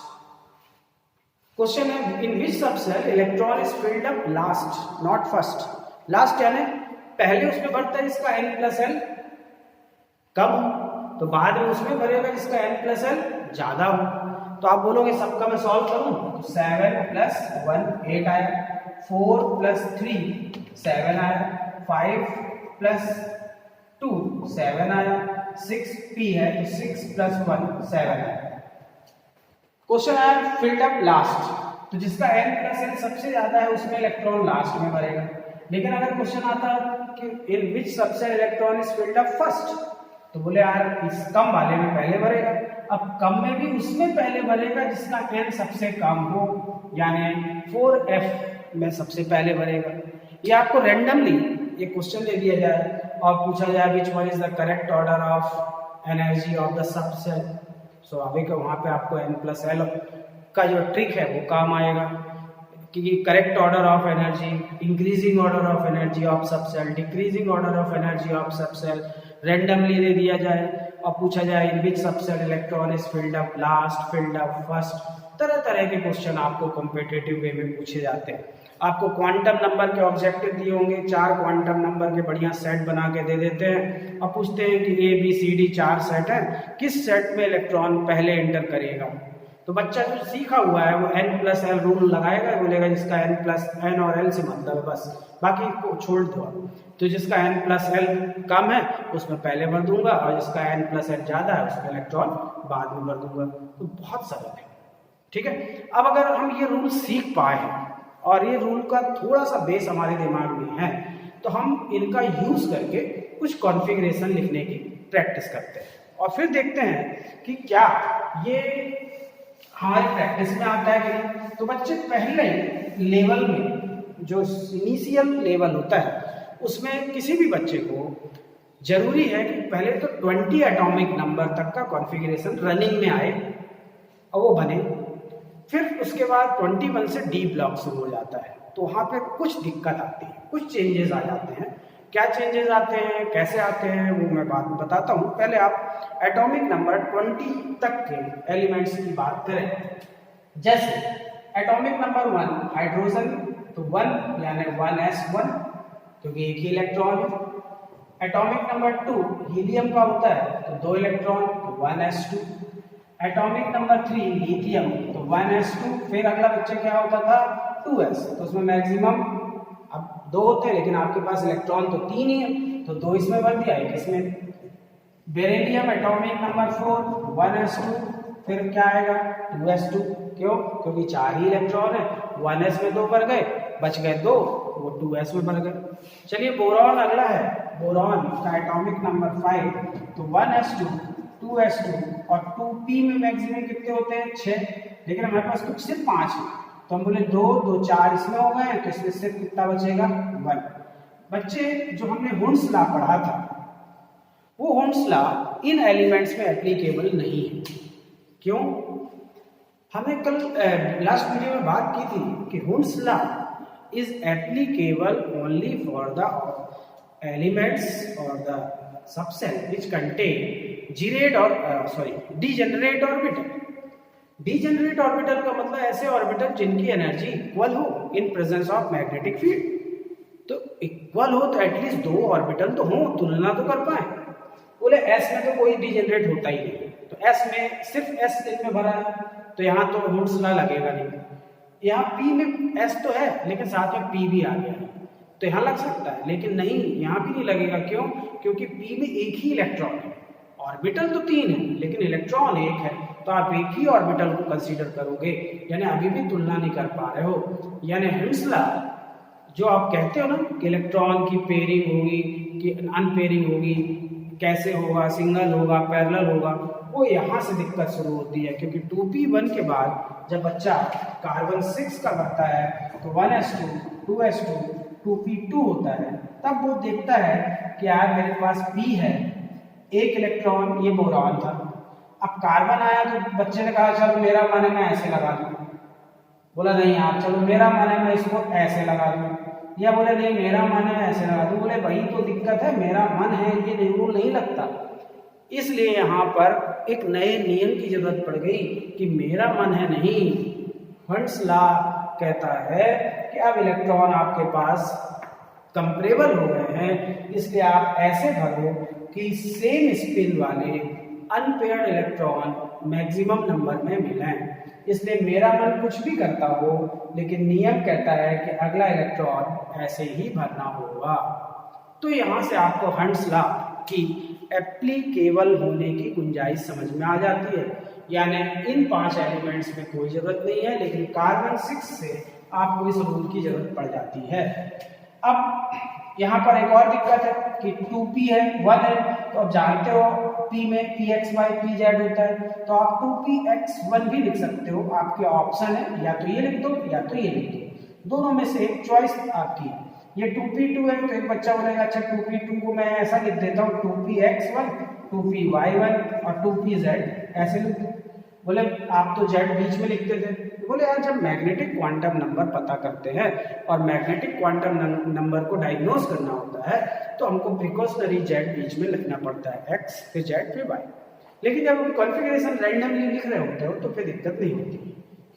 Question है in which subshell electron is filled up last, not first. Last यानी पहले उसमें भरता है इसका n+l कम हो, तो बाद में उसमें भरेगा जिसका n+l ज्यादा हो। तो आप बोलोगे सबका मैं सॉल्व करूं तो 7 + 1 8 आया, 4 + 3 7 आया, 5 + 2 7 आया, 6p है तो 6 + 1 7 आया। क्वेश्चन आया फिल्ड अप लास्ट, तो जिसका n+l सबसे ज्यादा है उसमें इलेक्ट्रॉन लास्ट में भरेगा। लेकिन अगर क्वेश्चन आता कि in which subshell electron is filled up first, तो बोले यार इस कम वाले में पहले भरेगा। अब कम में भी उसमें पहले भरेगा जिसका n सबसे कम हो, यानी 4f में सबसे पहले भरेगा। ये आपको रैंडमली ये क्वेश्चन दे दिया जाए और पूछा जाए which one is the correct order of energy of the subshell. So अभी का वहाँ पे आपको n+l का जो ट्रिक है वो काम आएगा कि correct order of energy, increasing order of energy of subshell, decreasing order of energy of subshell randomly दे दिया जाए और पूछा जाए in which subshell electron is filled up last, filled up first. तरह तरह के क्वेश्चन आपको कॉम्पिटिटिव वे में पूछे जाते हैं। आपको क्वांटम नंबर के ऑब्जेक्टिव दिए होंगे, 4 क्वांटम नंबर के बढ़िया सेट बना के दे देते हैं और पूछते हैं कि ABCD 4 सेट है, किस सेट में इलेक्ट्रॉन पहले एंटर करेगा। तो बच्चा जो सीखा हुआ है वो n+l रूल लगाएगा, बोलेगा जिसका n और l से मतलब है बस, बाकी को छोड़ दो। तो जिसका n+l कम है उसमें पहले भर दूंगा और जिसका n+l ज्यादा है उसमें इलेक्ट्रॉन बाद में भर दूंगा। तो बहुत सरल है, ठीक है। अब अगर हम ये रूल सीख पाए हैं और ये रूल का थोड़ा सा बेस हमारे दिमाग में है तो हम इनका यूज करके कुछ कॉन्फ़िगरेशन लिखने की प्रैक्टिस करते हैं और फिर देखते हैं कि क्या ये हमारी प्रैक्टिस में आता है कि नहीं। तो बच्चे पहले लेवल में जो इनिशियल लेवल होता है उसमें किसी भी बच्चे को जरूरी है कि पहले तो 20 एटॉमिक नंबर तक का कॉन्फ़िगरेशन रनिंग में आए और वो बने। फिर उसके बाद 21 से डी ब्लॉक शुरू हो जाता है, तो वहाँ पे कुछ दिक्कत आती है, कुछ चेंजेस आ जाते हैं। क्या चेंजेस आते हैं, कैसे आते हैं, वो मैं बात बताता हूँ। पहले आप एटॉमिक नंबर 20 तक के एलिमेंट्स की बात करें। जैसे एटॉमिक नंबर 1 हाइड्रोजन, तो 1 यानी 1s1 क्योंकि एक ही इलेक्ट्रॉन है। एटॉमिक नंबर 2 हीलियम का होता है तो 2 इलेक्ट्रॉन, तो 1s2। एटॉमिक नंबर 3 लिथियम, तो 1s2। फिर अगला बच्चे क्या होता था 2s, तो उसमें मैक्सिमम अब 2 होते हैं लेकिन आपके पास इलेक्ट्रॉन तो 3 ही है, तो 2 इसमें भर दिया, 1 इसमें। बेरिलियम एटॉमिक नंबर 4 1s2, फिर क्या आएगा 2s2। क्यों? क्योंकि 4 ही इलेक्ट्रॉन है, 1s में 2 भर गए, बच गए 2, वो 2s में भर गए। चलिए बोरॉन अगला है, बोरॉन का एटॉमिक नंबर 5, तो 1s2 2s2 और 2p में मैक्सिमम कितने होते हैं 6, लेकिन हमारे पास तो सिर्फ 5 है, तो हम बोले 2 2 4 इसमें हो गए, तो इसमें सिर्फ कितना बचेगा 1। बच्चे जो हमने हुंस लॉ पढ़ा था वो हुंस लॉ इन एलिमेंट्स में एप्लीकेबल नहीं है। क्यों? हमने कल लास्ट वीडियो में बात की थी कि Hund's law is applicable only for the elements और the subshell which contain degenerate orbital. Degenerate orbital का मतलब ऐसे ऑर्बिटल जिनकी एनर्जी इक्वल हो in presence of magnetic field. तो इक्वल हो तो एटलीस्ट 2 ऑर्बिटल तो हो, तुलना तो कर पाए। बोले एस में तो कोई डीजेनरेट होता ही नहीं, तो एस में सिर्फ एस में भरा है, तो यहाँ तो हुंस लॉ लगेगा नहीं। यहाँ पी में एस तो है लेकिन साथ में पी भी आ गया है, तो यहाँ लग सकता है, लेकिन नहीं, यहाँ भी नहीं लगेगा। क्यों? क्योंकि पी में एक ही इलेक्ट्रॉन है, ऑर्बिटल तो 3 है लेकिन इलेक्ट्रॉन 1 है, तो आप एक ही ऑर्बिटल को कंसीडर करोगे, यानी अभी भी तुलना नहीं कर पा रहे हो। यानी हिम्स लॉ जो आप कहते हो ना कि इलेक्ट्रॉन की पेयरिंग होगी कि अनपेयरिंग होगी, कैसे होगा, सिंगल होगा, पैरेलल होगा, वो यहाँ से दिक्कत शुरू होती है। क्योंकि 2p1 के बाद जब बच्चा कार्बन 6 का करता है तो 1s2 2s2 2p2 होता है, तब वो देखता है कि यार मेरे पास p है, एक इलेक्ट्रॉन, ये बोरॉन था। अब कार्बन आया तो बच्चे ने कहा चलो मेरा मन है मैं ऐसे लगा दूं, बोला नहीं यार चलो मेरा मन है मैं इसको ऐसे लगा दूं, या बोले नहीं मेरा मन है ऐसे लगा दूं, बोले वही तो दिक्कत है, मेरा मन है ये रूल नहीं लगता। इसलिए यहाँ पर एक नए नियम की जरूरत पड़ गई कि मेरा मन है नहीं, हंट्स लॉ कहता है कि अब इलेक्ट्रॉन आपके पास कंपेरेबल हो गए हैं, इसलिए आप ऐसे भरो कि सेम स्पिन वाले अनपेयर्ड इलेक्ट्रॉन मैक्सिमम नंबर में मिलें। इसलिए मेरा मन कुछ भी करता हो, लेकिन नियम कहता है कि अगला इलेक्ट्रॉन ऐसे ही भरना होगा। तो यहाँ से आपको हंट्स लॉ की एप्लीकेबल होने की गुंजाइश समझ में आ जाती है। यानी इन 5 एलिमेंट्स में कोई जरूरत नहीं है, लेकिन कार्बन 6 से आपको इस रूल की जरूरत पड़ जाती है। अब यहाँ पर एक और दिक्कत है कि 2p है 1 है, तो आप जानते हो p में pxy pz होता है, तो आप 2px1 भी लिख सकते हो। आपके ऑप्शन है या तो ये लिख दो या तो ये लिख दो, दोनों में से एक चॉइस आपकी है। ये 2p2 है तो एक बच्चा बोलेगा अच्छा 2p2 को मैं ऐसा लिख देता हूँ 2px1 2py1 और 2pz ऐसे लिख दो। बोले आप तो z बीच में लिखते थे, बोले यार जब मैग्नेटिक क्वांटम नंबर पता करते हैं और मैग्नेटिक क्वांटम नंबर को डायग्नोज करना होता है तो हमको प्रिकॉशनरी z बीच में लिखना पड़ता है, x फिर z फिर y। लेकिन जब हम कॉन्फ़िगरेशन रैंडमली लिख रहे होते हो तो फिर दिक्कत नहीं होती।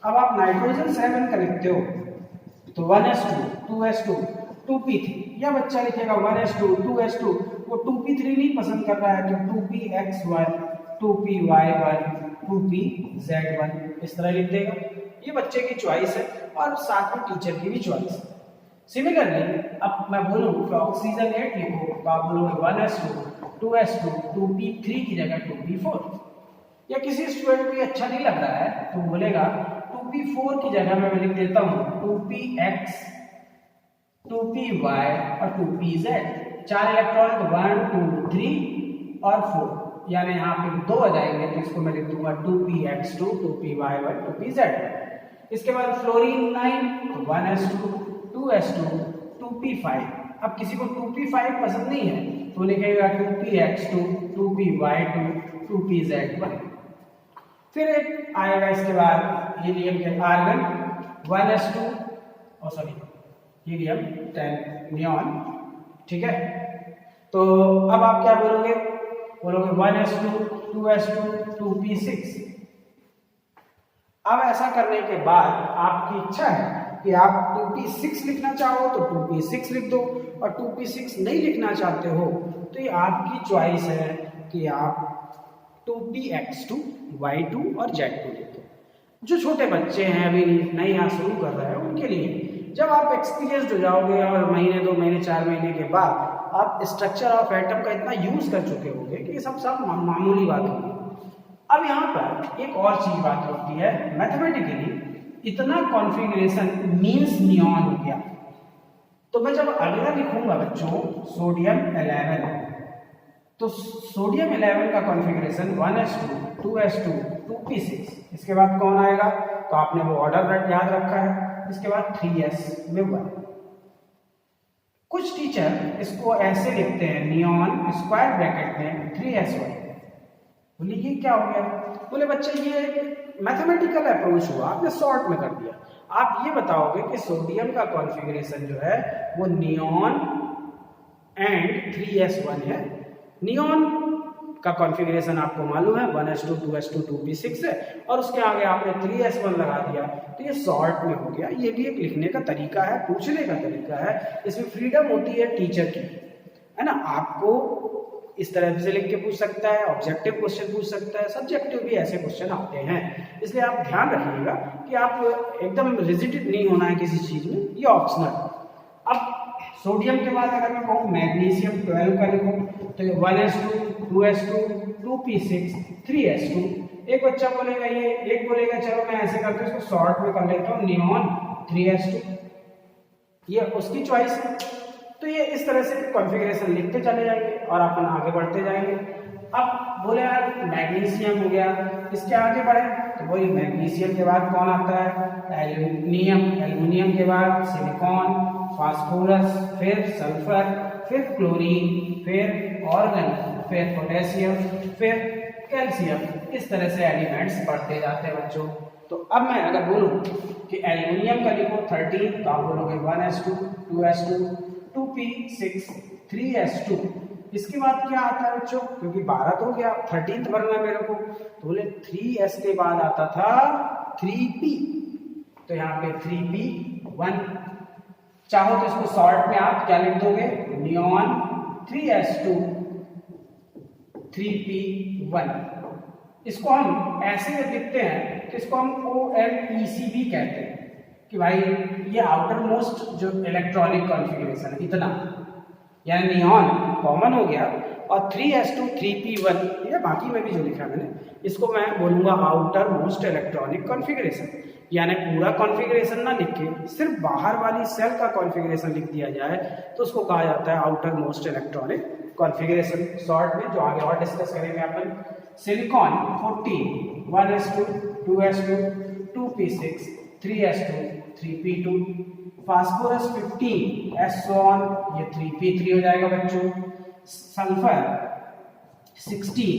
अब आप नाइट्रोजन 7 का लिखते हो तो 1s2 2s2 2p3, या बच्चा लिखेगा 1s2 2s2, वो 2p3 नहीं पसंद कर रहा है तो 2px1 2py1 2pz1 इस तरह लिख देगा। ये बच्चे की चॉइस है और साथ में टीचर की भी चॉइस है। सिमिलरली अब मैं बोलूँ कि ऑक्सीजन 8 लिखो तो आप बोलोगे 1s2 2s2 2p3 की जगह 2p4, या किसी स्टूडेंट को अच्छा नहीं लग रहा है तो बोलेगा 2p4 की जगह मैं लिख देता हूँ 2px 2py और 2pz। 4 इलेक्ट्रॉन तो 1 2 3 और 4, यानी यहाँ पे 2 आ जाएंगे तो इसको मैं लिख दूंगा 2px2 2py1 2pz। इसके बाद फ्लोरीन 9 तो 1s2 2s2 2p5। अब किसी को 2p5 पसंद नहीं है तो लिखेगा 2px2 2py2 2pz1। फिर एक आएगा इसके बाद हीलियम के आर्गन 1s2 और सॉरी हीलियम 10 नियॉन, ठीक है। तो अब आप क्या बोलोगे, बोलोगे 1s2 2s2 2p6। अब ऐसा करने के बाद आपकी इच्छा है कि आप 2p6 लिखना चाहो तो 2p6 लिख दो, और 2p6 नहीं लिखना चाहते हो तो ये आपकी चॉइस है कि आप 2px2 y2 और z2 लिख दो। जो छोटे बच्चे हैं अभी नए यहाँ शुरू कर रहे हैं उनके लिए, जब आप एक्सपीरियंस्ड हो जाओगे और महीने 2 महीने 4 महीने के बाद आप स्ट्रक्चर ऑफ एटम का इतना यूज कर चुके होंगे कि ये सब मामूली बात होगी। अब यहाँ पर एक और चीज बात होती है, मैथमेटिकली इतना कॉन्फ़िगरेशन मींस नियॉन हो गया, तो मैं जब अगला लिखूंगा बच्चों सोडियम 11, तो सोडियम 11 का कॉन्फ़िगरेशन 1s2 2s2 2p6। इसके बाद कौन आएगा, तो आपने वो ऑर्डर याद रखा है। इसके बाद 3s में 1। कुछ टीचर इसको ऐसे लिखते हैं नियॉन स्क्वायर ब्रैकेट में 3s1। बोले ये क्या हो गया, बोले बच्चे ये मैथमेटिकल अप्रोच हुआ, आपने शॉर्ट में कर दिया। आप ये बताओगे कि सोडियम का कॉन्फ़िगरेशन जो है वो नियॉन एंड 3s1 है। नियॉन का कॉन्फ़िगरेशन आपको मालूम है 1s2 2s2 2p6 है, और उसके आगे आपने 3s1 लगा दिया तो ये शॉर्ट में हो गया। ये भी एक लिखने का तरीका है, पूछने का तरीका है, इसमें फ्रीडम होती है टीचर की, है ना। आपको इस तरह से लिख के पूछ सकता है, ऑब्जेक्टिव क्वेश्चन पूछ सकता है, सब्जेक्टिव भी ऐसे क्वेश्चन आते हैं। इसलिए आप ध्यान रखिएगा कि आप एकदम रिजिड नहीं होना है किसी चीज में, ये ऑप्शनल। अब सोडियम के बाद अगर मैं कहूँ मैग्नीशियम 12 का लिखूँ तो 1s2 2s2 2p6 3s2। एक बच्चा बोलेगा ये, एक बोलेगा चलो मैं ऐसे करके इसको शॉर्ट में कर लेता हूँ नियॉन 3s2, ये उसकी चॉइस है। तो ये इस तरह से कॉन्फ़िगरेशन लिखते चले जाएंगे और अपन आगे बढ़ते जाएंगे। अब बोले यार मैग्नीशियम हो गया, इसके आगे बढ़े तो वही मैग्नीशियम के बाद कौन आता है, एल्यूमिनियम, एल्यूमिनियम के बाद सिलिकॉन, फास्फोरस, फिर सल्फर, फिर क्लोरीन, फिर ऑर्गन, फिर पोटेशियम, फिर कैल्शियम। इस तरह से एलिमेंट्स बढ़ते जाते हैं बच्चों। तो अब मैं अगर बोलूं कि एल्यूमिनियम का लिखो 13 तो आप बोलोगे 1s2, 2s2, 2p6, 3s2। इसके बाद क्या आता है बच्चों, क्योंकि 12 तो हो गया, 13th भरना है मेरे को, तो बोले 3s के बाद आता था 3p, तो यहाँ पे 3p1। चाहो तो इसको शॉर्ट में आप क्या लिख दोगे, नियॉन 3s2 3p1। इसको हम ऐसे लिखते हैं कि इसको हम OLEC भी कहते हैं कि भाई ये आउटर मोस्ट जो इलेक्ट्रॉनिक कॉन्फ़िगरेशन है इतना, यानी नियॉन कॉमन हो गया और 3s2 3p1, या बाकी में भी जो लिखा मैंने इसको मैं बोलूँगा आउटर मोस्ट इलेक्ट्रॉनिक कॉन्फ़िगरेशन। यानी पूरा कॉन्फ़िगरेशन ना लिख के सिर्फ बाहर वाली सेल का कॉन्फ़िगरेशन लिख दिया जाए तो उसको कहा जाता है outer most electronic configuration. Short में जो आगे और डिस्कस करेंगे अपन, silicon 14 1s2 2s2 2p6 3s2 3p2, phosphorus 15 s1, ये 3p3 हो जाएगा बच्चों। सल्फर 16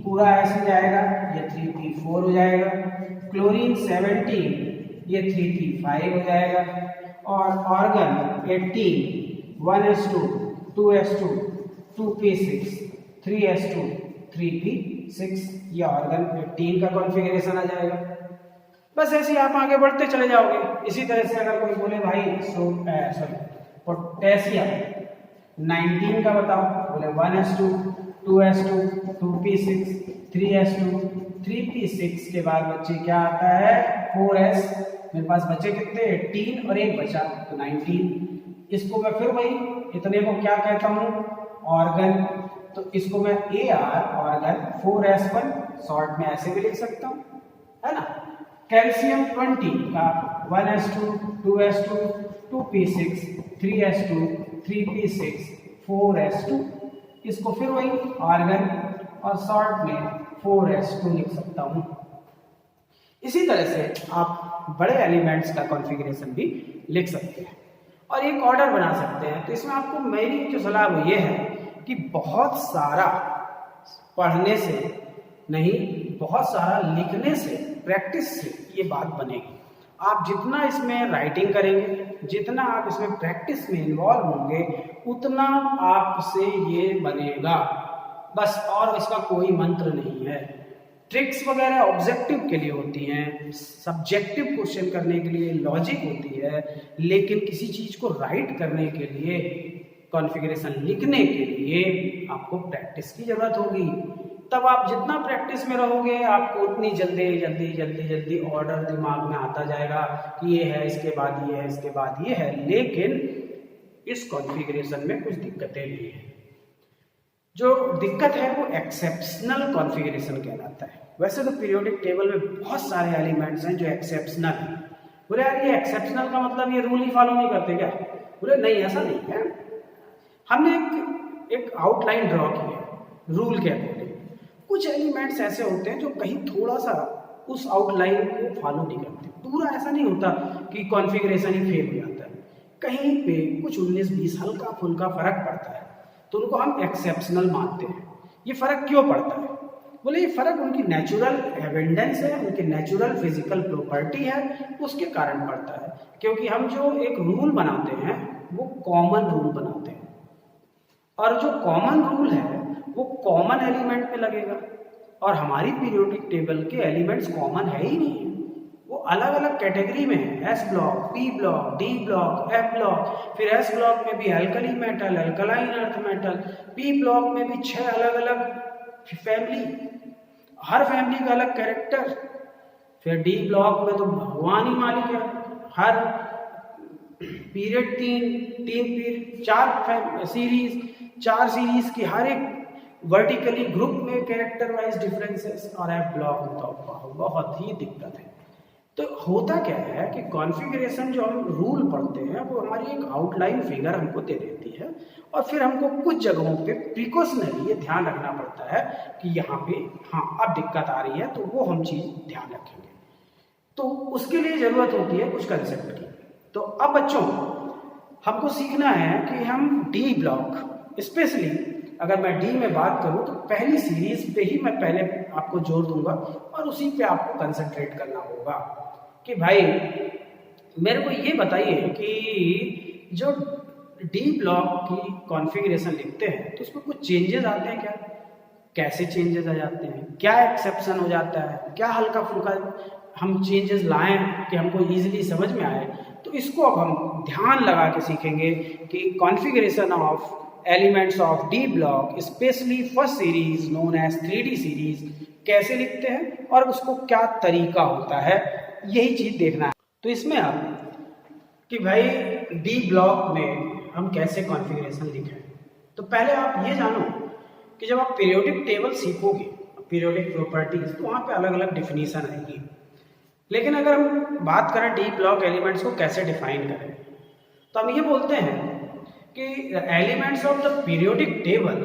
पूरा s हो जाएगा, ये 3p4 हो जाएगा। क्लोरीन 17 ये 3p5 हो जाएगा। और organ 18 1s2 2s2 2p6 3s2 3p6, ये ऑर्गन 18 का कॉन्फ़िगरेशन आ जाएगा। बस ऐसे ही आप आगे बढ़ते चले जाओगे। इसी तरह से अगर कोई बोले भाई पोटेशियम 19 का बताओ, बोले 1s2 2s2 2p6 3s2 3p6 के बाद बच्चे क्या आता है 4s। मेरे पास बच्चे कितने 18 और एक बचा तो 19। इसको मैं फिर वही इतने को क्या कहता हूँ, ऑर्गन। तो इसको मैं AR ऑर्गन 4s1 शॉर्ट में ऐसे भी लिख सकता हूँ, है ना। कैल्शियम 20 का 1s2 2s2 2p6 3s2 3p6 4s2, इसको फिर वही ऑर्गन और शॉर्ट में 4s2 लिख सकता हूँ। इसी तरह से आप बड़े एलिमेंट्स का कॉन्फ़िगरेशन भी लिख सकते हैं और एक ऑर्डर बना सकते हैं। तो इसमें आपको मेरी जो सलाह वो ये है कि बहुत सारा पढ़ने से नहीं, बहुत सारा लिखने से, प्रैक्टिस से ये बात बनेगी। आप जितना इसमें राइटिंग करेंगे, जितना आप इसमें प्रैक्टिस में इन्वॉल्व होंगे, उतना आपसे ये बनेगा बस, और इसका कोई मंत्र नहीं है। ट्रिक्स वगैरह ऑब्जेक्टिव के लिए होती हैं, सब्जेक्टिव क्वेश्चन करने के लिए लॉजिक होती है, लेकिन किसी चीज़ को राइट करने के लिए, कॉन्फ़िगरेशन लिखने के लिए आपको प्रैक्टिस की ज़रूरत होगी। तब आप जितना प्रैक्टिस में रहोगे आपको उतनी जल्दी ऑर्डर दिमाग में आता जाएगा कि ये है, इसके बाद ये है, इसके बाद ये है। लेकिन इस कॉन्फ़िगरेशन में कुछ दिक्कतें भी हैं। जो दिक्कत है वो एक्सेप्शनल कॉन्फ़िगरेशन कहलाता है। वैसे तो पीरियोडिक टेबल में बहुत सारे एलिमेंट्स हैं जो एक्सेप्शनल हैं। बोले यार ये एक्सेप्शनल का मतलब ये रूल ही फॉलो नहीं करते क्या? बोले नहीं, ऐसा नहीं है। हमने एक आउटलाइन ड्रॉ की है रूल के अकॉर्डिंग। कुछ एलिमेंट्स ऐसे होते हैं जो कहीं थोड़ा सा उस आउटलाइन को फॉलो नहीं करते। पूरा ऐसा नहीं होता कि कॉन्फ़िगरेशन ही फेल हो जाता है, कहीं पे कुछ 19-20 हल्का फुल्का फर्क पड़ता है, तो उनको हम एक्सेप्शनल मानते हैं। ये फर्क क्यों पड़ता है? बोले ये फर्क उनकी नेचुरल एविडेंस है, उनकी नेचुरल फिजिकल प्रॉपर्टी है, उसके कारण पड़ता है। क्योंकि हम जो एक रूल बनाते हैं वो कॉमन रूल बनाते हैं, और जो कॉमन रूल है वो कॉमन एलिमेंट पे लगेगा, और हमारी पीरियोडिक टेबल के एलिमेंट्स कॉमन है ही नहीं, वो अलग अलग कैटेगरी में है। S block, P block, D block, F block, फिर एस ब्लॉक में भी alkali metal, alkaline earth metal, P block में भी 6 अलग अलग फैमिली, हर फैमिली का अलग कैरेक्टर। फिर डी ब्लॉक में तो भगवान ही मालिक है, हर पीरियड 3 पीरियड 4 सीरीज की हर एक वर्टिकली ग्रुप में कैरेक्टर वाइज डिफरेंसेस और एफ ब्लॉक में बहुत ही दिक्कत है। तो होता क्या है कि कॉन्फ़िगरेशन जो हम रूल पढ़ते हैं वो हमारी एक आउटलाइन फिगर हमको दे देती है और फिर हमको कुछ जगहों पे प्रिकॉशनरी ये ध्यान रखना पड़ता है कि यहाँ पे हाँ अब दिक्कत आ रही है, तो वो हम चीज़ ध्यान रखेंगे। तो उसके लिए ज़रूरत होती है कुछ कंसेप्ट की। तो अब बच्चों हमको सीखना है कि हम डी ब्लॉक, स्पेशली अगर मैं डी में बात करूं तो पहली सीरीज पे ही मैं पहले आपको जोर दूंगा और उसी पे आपको कंसंट्रेट करना होगा कि भाई मेरे को ये बताइए कि जो डी ब्लॉक की कॉन्फ़िगरेशन लिखते हैं तो उसमें कुछ चेंजेस आते हैं क्या, कैसे चेंजेस आ जाते हैं, क्या एक्सेप्शन हो जाता है, क्या हल्का फुल्का हम चेंजेस लाएं कि हमको ईजिली समझ में आए। तो इसको अब हम ध्यान लगा के सीखेंगे कि configuration of elements of d block specially first series known as 3D series कैसे लिखते हैं और उसको क्या तरीका होता है, यही चीज़ देखना है। तो इसमें अब कि भाई डी ब्लॉक में हम कैसे कॉन्फ़िगरेशन लिखें, तो पहले आप ये जानो कि जब आप पीरियोडिक टेबल सीखोगे, पीरियोडिक प्रॉपर्टीज, तो वहाँ पे अलग अलग डिफिनीशन आएगी। लेकिन अगर हम बात करें डी ब्लॉक एलिमेंट्स को कैसे डिफाइन करें, तो हम ये बोलते हैं कि elements of the periodic table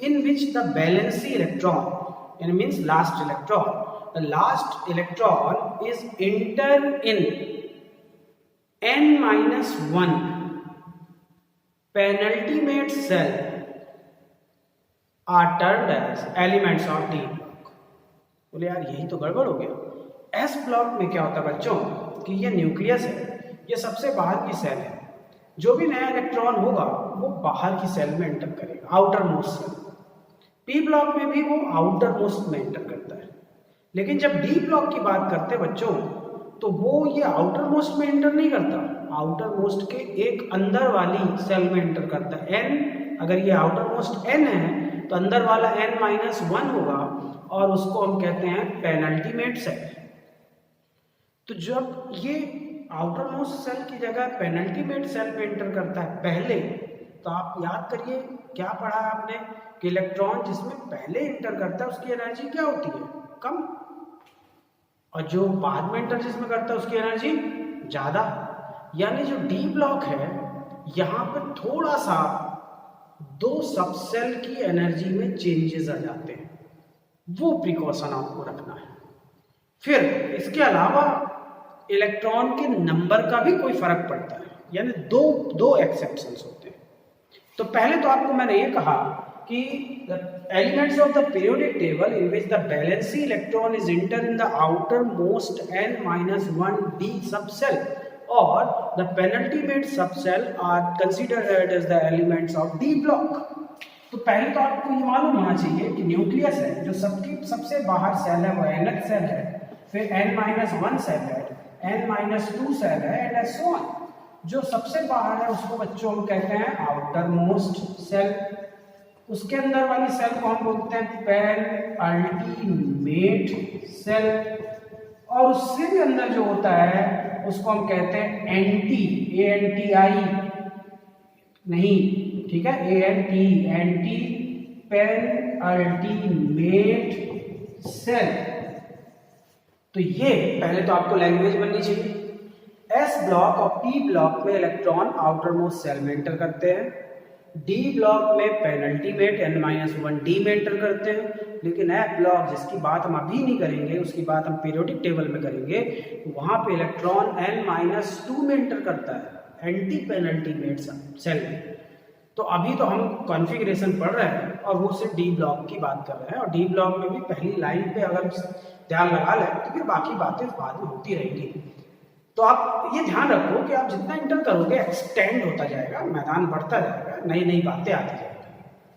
in which the valency electron in means last electron, the last electron is enter in n-1 penultimate shell are termed as elements of d block. बोले यार यही तो गड़बड़ हो गया। एस ब्लॉक में क्या होता है बच्चों कि ये न्यूक्लियस है, ये सबसे बाहर की सेल है, जो भी नया इलेक्ट्रॉन होगा वो बाहर की सेल में एंटर करेगा, outermost shell. P block में भी वो आउटर मोस्ट में एंटर करता है, लेकिन जब डी ब्लॉक की बात करते हैं बच्चों तो वो ये आउटर मोस्ट में एंटर नहीं करता, आउटर मोस्ट के एक अंदर वाली सेल में एंटर करता है। एन, अगर ये आउटर मोस्ट एन है तो अंदर वाला n-1 होगा और उसको हम कहते हैं पेनल्टीमेट सेल। तो जब ये आउटर मोस्ट सेल की जगह पेनल्टीमेट सेल में एंटर करता है पहले, तो आप याद करिए क्या पढ़ा है आपने कि इलेक्ट्रॉन जिसमें पहले एंटर करता है उसकी एनर्जी क्या होती है, कम, और जो बाद में एंटर जिसमें करता है उसकी एनर्जी ज़्यादा। यानी जो डी ब्लॉक है यहाँ पे थोड़ा सा दो सबसेल की एनर्जी में चेंजेस आ जाते हैं, वो प्रिकॉशन आपको रखना है। फिर इसके अलावा इलेक्ट्रॉन के नंबर का भी कोई फर्क पड़ता है, यानी दो एक्सेप्शंस होते हैं। तो पहले तो आपको मैंने ये कहा कि elements of the periodic table in which the valency electron is enter in the outermost n-1 d subshell और the penultimate subshell are considered as the elements of d block. तो पहले तो आपको ये मालूम होना चाहिए कि न्यूक्लियस है जो सबसे बाहर सेल है वो nth सेल है, फिर n-1 सेल है, n-2 सेल है एंड सो ऑन। जो सबसे बाहर है उसको बच्चों हम कहते हैं आउटर मोस्ट सेल, उसके अंदर वाली सेल को हम बोलते हैं पेनल्टीमेट सेल, और उससे भी अंदर जो होता है उसको हम कहते हैं एंटी नहीं, ठीक है, एंटी पेनल्टीमेट सेल। तो ये पहले तो आपको लैंग्वेज बननी चाहिए। एस ब्लॉक और पी ब्लॉक में इलेक्ट्रॉन आउटर मोस्ट सेल में एंटर करते हैं, डी ब्लॉक में पेनल्टीमेट n-1 डी में एंटर करते हैं, लेकिन एफ ब्लॉक जिसकी बात हम अभी नहीं करेंगे, उसकी बात हम पीरियोडिक टेबल में करेंगे, वहां पे इलेक्ट्रॉन n-2 में एंटर करता है, एंटी पेनल्टीमेट सेल में। तो अभी तो हम कॉन्फ़िगरेशन पढ़ रहे हैं और वो सिर्फ डी ब्लॉक की बात कर रहे हैं, और डी ब्लॉक में भी पहली लाइन पे अगर ध्यान लगा लें तो फिर बाकी बातें बाद में होती रहेंगी। तो आप ये ध्यान रखो कि आप जितना इंटर करोगे एक्सटेंड होता जाएगा, मैदान बढ़ता जाएगा, नई नई बातें आती जाएंगी।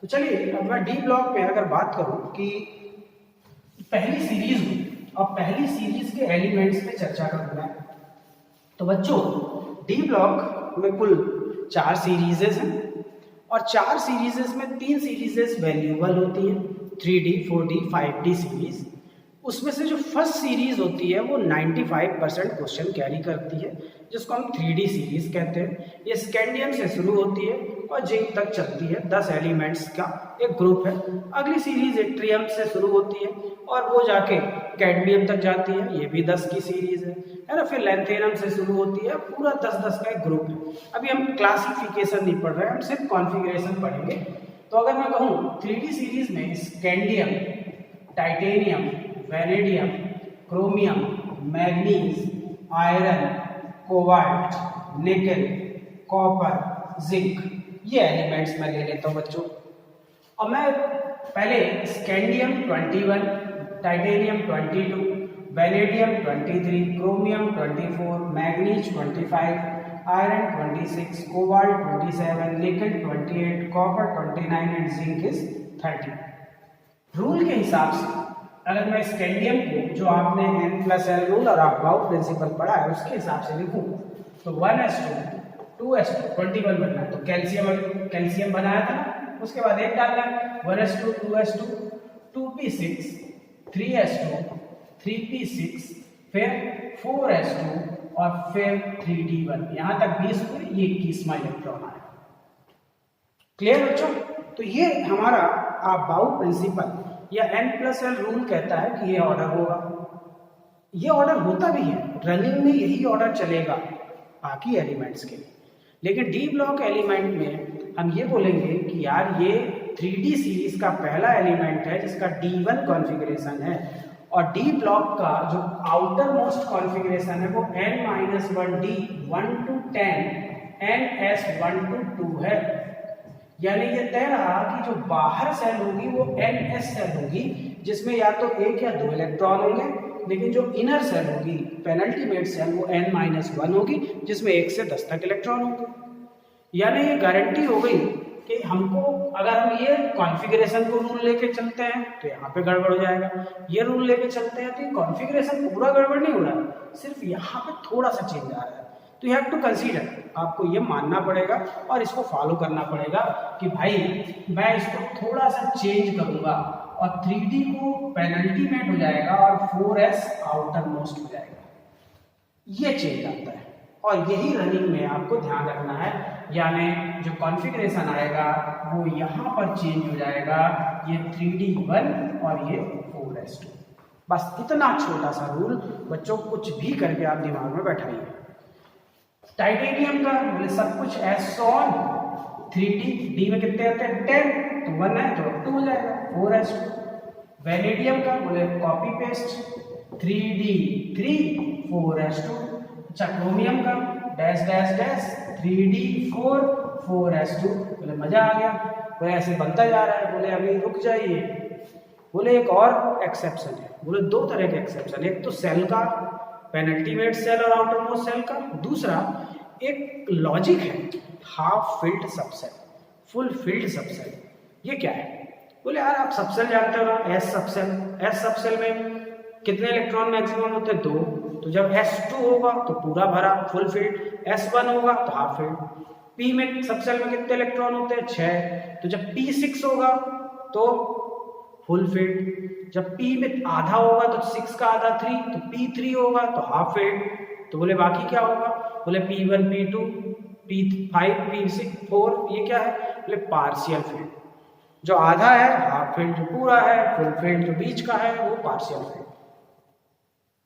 तो चलिए अब मैं डी ब्लॉक में अगर बात करूं कि पहली सीरीज में और पहली सीरीज के एलिमेंट्स पे चर्चा करूंगा। तो बच्चों डी ब्लॉक में कुल 4 सीरीजेस हैं और 4 सीरीजेस में 3 सीरीजेस वैल्यूएबल होती हैं, 3D 4D 5D सीरीज। उसमें से जो फर्स्ट सीरीज होती है वो 95% क्वेश्चन कैरी करती है, जिसको हम 3D सीरीज कहते हैं। ये स्कैंडियम से शुरू होती है और जिंक तक चलती है। 10 एलिमेंट्स का एक ग्रुप है। अगली सीरीज एट्रियम से शुरू होती है और वो जाके कैडमियम तक जाती है, ये भी 10 की सीरीज है ना। फिर लैंथेनम से शुरू होती है, पूरा 10-10 का एक ग्रुप है। अभी हम क्लासिफिकेशन नहीं पढ़ रहे हैं, हम सिर्फ कॉन्फ़िगरेशन पढ़ेंगे। तो अगर मैं कहूँ 3D सीरीज में scandium, titanium, vanadium, chromium, manganese, iron, cobalt, निकल, कॉपर, जिंक, ये एलिमेंट्स मैं ले लेता हूँ बच्चों। और मैं पहले scandium 21, titanium 22, vanadium 23, chromium 24, manganese 25, iron 26, cobalt 27, निकल 28, copper 29 and zinc is 30। Rule के हिसाब से अगर मैं स्कैंडियम को, जो आपने N+L रूल और अबाउट प्रिंसिपल पढ़ा है, उसके हिसाब से लिखूं तो 1:2, 2:2, 21 बनना है। तो कैल्शियम बनाया था, उसके बाद 1 डालना है, 1:2, 2:2, 2p6, 3:2, 3p6, फिर 4:2 और फिर 3d1। यहाँ तक 20 हुए, ये 21वां इलेक्ट्रॉन आया। क्लियर बच्चों? तो ये हमारा अबाउट प्रिंसिपल या N+L रूल कहता है कि ये ऑर्डर होगा। ये ऑर्डर होता भी है, रनिंग में यही ऑर्डर चलेगा बाकी एलिमेंट्स के लिए। लेकिन डी ब्लॉक एलिमेंट में हम ये बोलेंगे कि यार ये 3D सीरीज का पहला एलिमेंट है जिसका D1 कॉन्फ़िगरेशन है, और डी ब्लॉक का जो आउटर मोस्ट कॉन्फ़िगरेशन है वो N-1D 1 to 10 NS1 to 2 है। यानी ये तय रहा कि जो बाहर सेल होगी वो NS सेल होगी, जिसमें या तो 1 या 2 इलेक्ट्रॉन होंगे, लेकिन जो इनर सेल होगी, पेनल्टीमेट सेल, वो N-1 होगी, जिसमें 1 से 10 तक इलेक्ट्रॉन होंगे। यानी ये गारंटी हो गई कि हमको, अगर हम ये कॉन्फ़िगरेशन को रूल लेके चलते हैं तो यहाँ पे गड़बड़ हो जाएगा, ये रूल लेके चलते हैं तो ये कॉन्फ़िगरेशन पूरा गड़बड़ नहीं हो रहा है, सिर्फ यहाँ पे थोड़ा सा चेंज आ रहा है। तो यू हैव टू कंसीडर, आपको ये मानना पड़ेगा और इसको फॉलो करना पड़ेगा कि भाई मैं इसको थोड़ा सा चेंज करूंगा और 3D को पेनल्टीमेट हो जाएगा और 4s आउटर मोस्ट हो जाएगा। ये चेंज आता है और यही रनिंग में आपको ध्यान रखना है। यानी जो कॉन्फ़िगरेशन आएगा वो यहाँ पर चेंज हो जाएगा, ये 3D1 और ये 4s2। बस इतना छोटा सा रूल बच्चों, कुछ भी करके आप दिमाग में बैठाइए। टाइटेनियम का बोले सब कुछ S ऑन 3D, D में कितने आते हैं 10, तो 1 है तो 2 हो जाएगा 4s2। वेनेडियम का बोले कॉपी पेस्ट 3D3 4s2। अच्छा, क्रोमियम का dash dash dash 3D4 4s2। बोले मजा आ गया, बोले ऐसे बनता जा रहा है। बोले अभी रुक जाइए, बोले एक और एक्सेप्शन है। बोले 2 तरह के एक्सेप्शन, एक तो सेल का, पेनल्टीमेट सेल और आउटर मोस्ट सेल का, दूसरा एक लॉजिक है half filled subshell, full field subshell. ये क्या है? बोले यार आप सबसेल जानते हो ना, एस सबसेल। एस सबसेल में कितने इलेक्ट्रॉन मैक्सिमम होते हैं? 2। तो जब S2 होगा तो पूरा भरा फुल फिल्ड, S1 होगा तो हाफ फिल्ड। P में सबसेल में कितने इलेक्ट्रॉन होते हैं? 6। तो जब P6 होगा तो फुल फिल्ड। जब P में आधा होगा तो 6 का आधा 3, तो P3 होगा तो हाफ फिल्ड। तो बोले बाकी क्या होगा? बोले P1 P2 P5 P6 4, ये क्या है? बोले पार्शियल फील्ड। जो आधा है हाफ फील्ड, जो पूरा है फुल फील्ड, जो बीच का है वो पार्शियल फील्ड।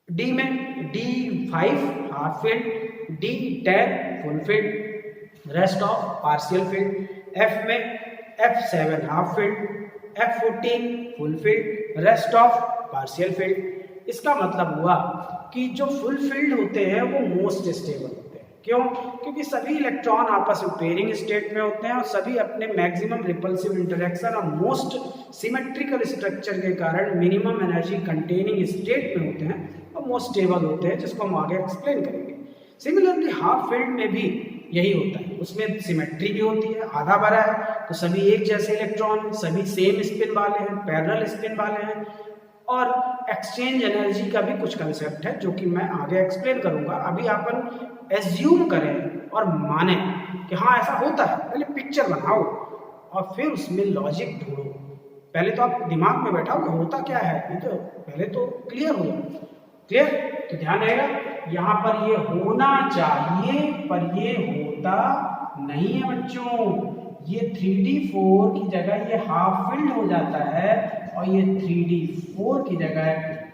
डी में D5 half field, D10 full field, rest of partial field. F में F7 half field, F14 full field, rest of partial field. इसका मतलब हुआ कि जो फुल फील्ड होते हैं वो मोस्ट स्टेबल होते हैं। क्यों? क्योंकि सभी इलेक्ट्रॉन आपस में पेयरिंग स्टेट में होते हैं और सभी अपने मैक्सिमम रिपल्सिव इंटरेक्शन और मोस्ट सिमेट्रिकल स्ट्रक्चर के कारण मिनिमम एनर्जी कंटेनिंग स्टेट में होते हैं और मोस्ट स्टेबल होते हैं, जिसको हम आगे एक्सप्लेन करेंगे। सिमिलरली हाफ फील्ड में भी यही होता है, उसमें सिमेट्री भी होती है, आधा भरा है तो सभी एक जैसे इलेक्ट्रॉन, सभी सेम स्पिन वाले हैं, पैरेलल स्पिन वाले हैं। और एक्सचेंज एनर्जी का भी कुछ कंसेप्ट है जो कि मैं आगे एक्सप्लेन करूंगा। अभी अपन एज्यूम करें और माने कि हाँ ऐसा होता है, पहले पिक्चर बनाओ और फिर उसमें लॉजिक ढूंढो। पहले तो आप दिमाग में बैठाओ होता क्या है, ये तो पहले तो क्लियर हो जाए। क्लियर? तो ध्यान रहेगा, यहाँ पर ये होना चाहिए पर ये होता नहीं है बच्चों। ये 3D4 की जगह ये हाफ फिल्ड हो जाता है और ये 3D4 की जगह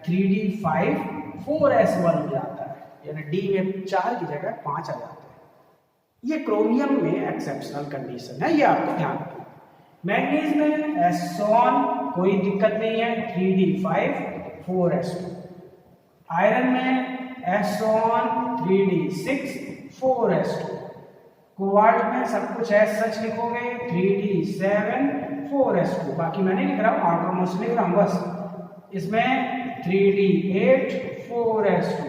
3D5 4S1 हो जाता है, यानी D में 4 की जगह 5 आ जाता है। ये क्रोमियम में एक्सेप्शनल कंडीशन है, ये आपको ध्यान रखना। मैग्नीज में S1 कोई दिक्कत नहीं है, 3D5 4S2। आयरन में S1 3D6 4S2। कोबाल्ट में सब कुछ ऐसा सच लिखोगे 3D7 4S2, बाकी मैं नहीं लिख रहा हूँ, आउटर मोस्ट लिख रहा हूँ बस। इसमें 3D8 4S2।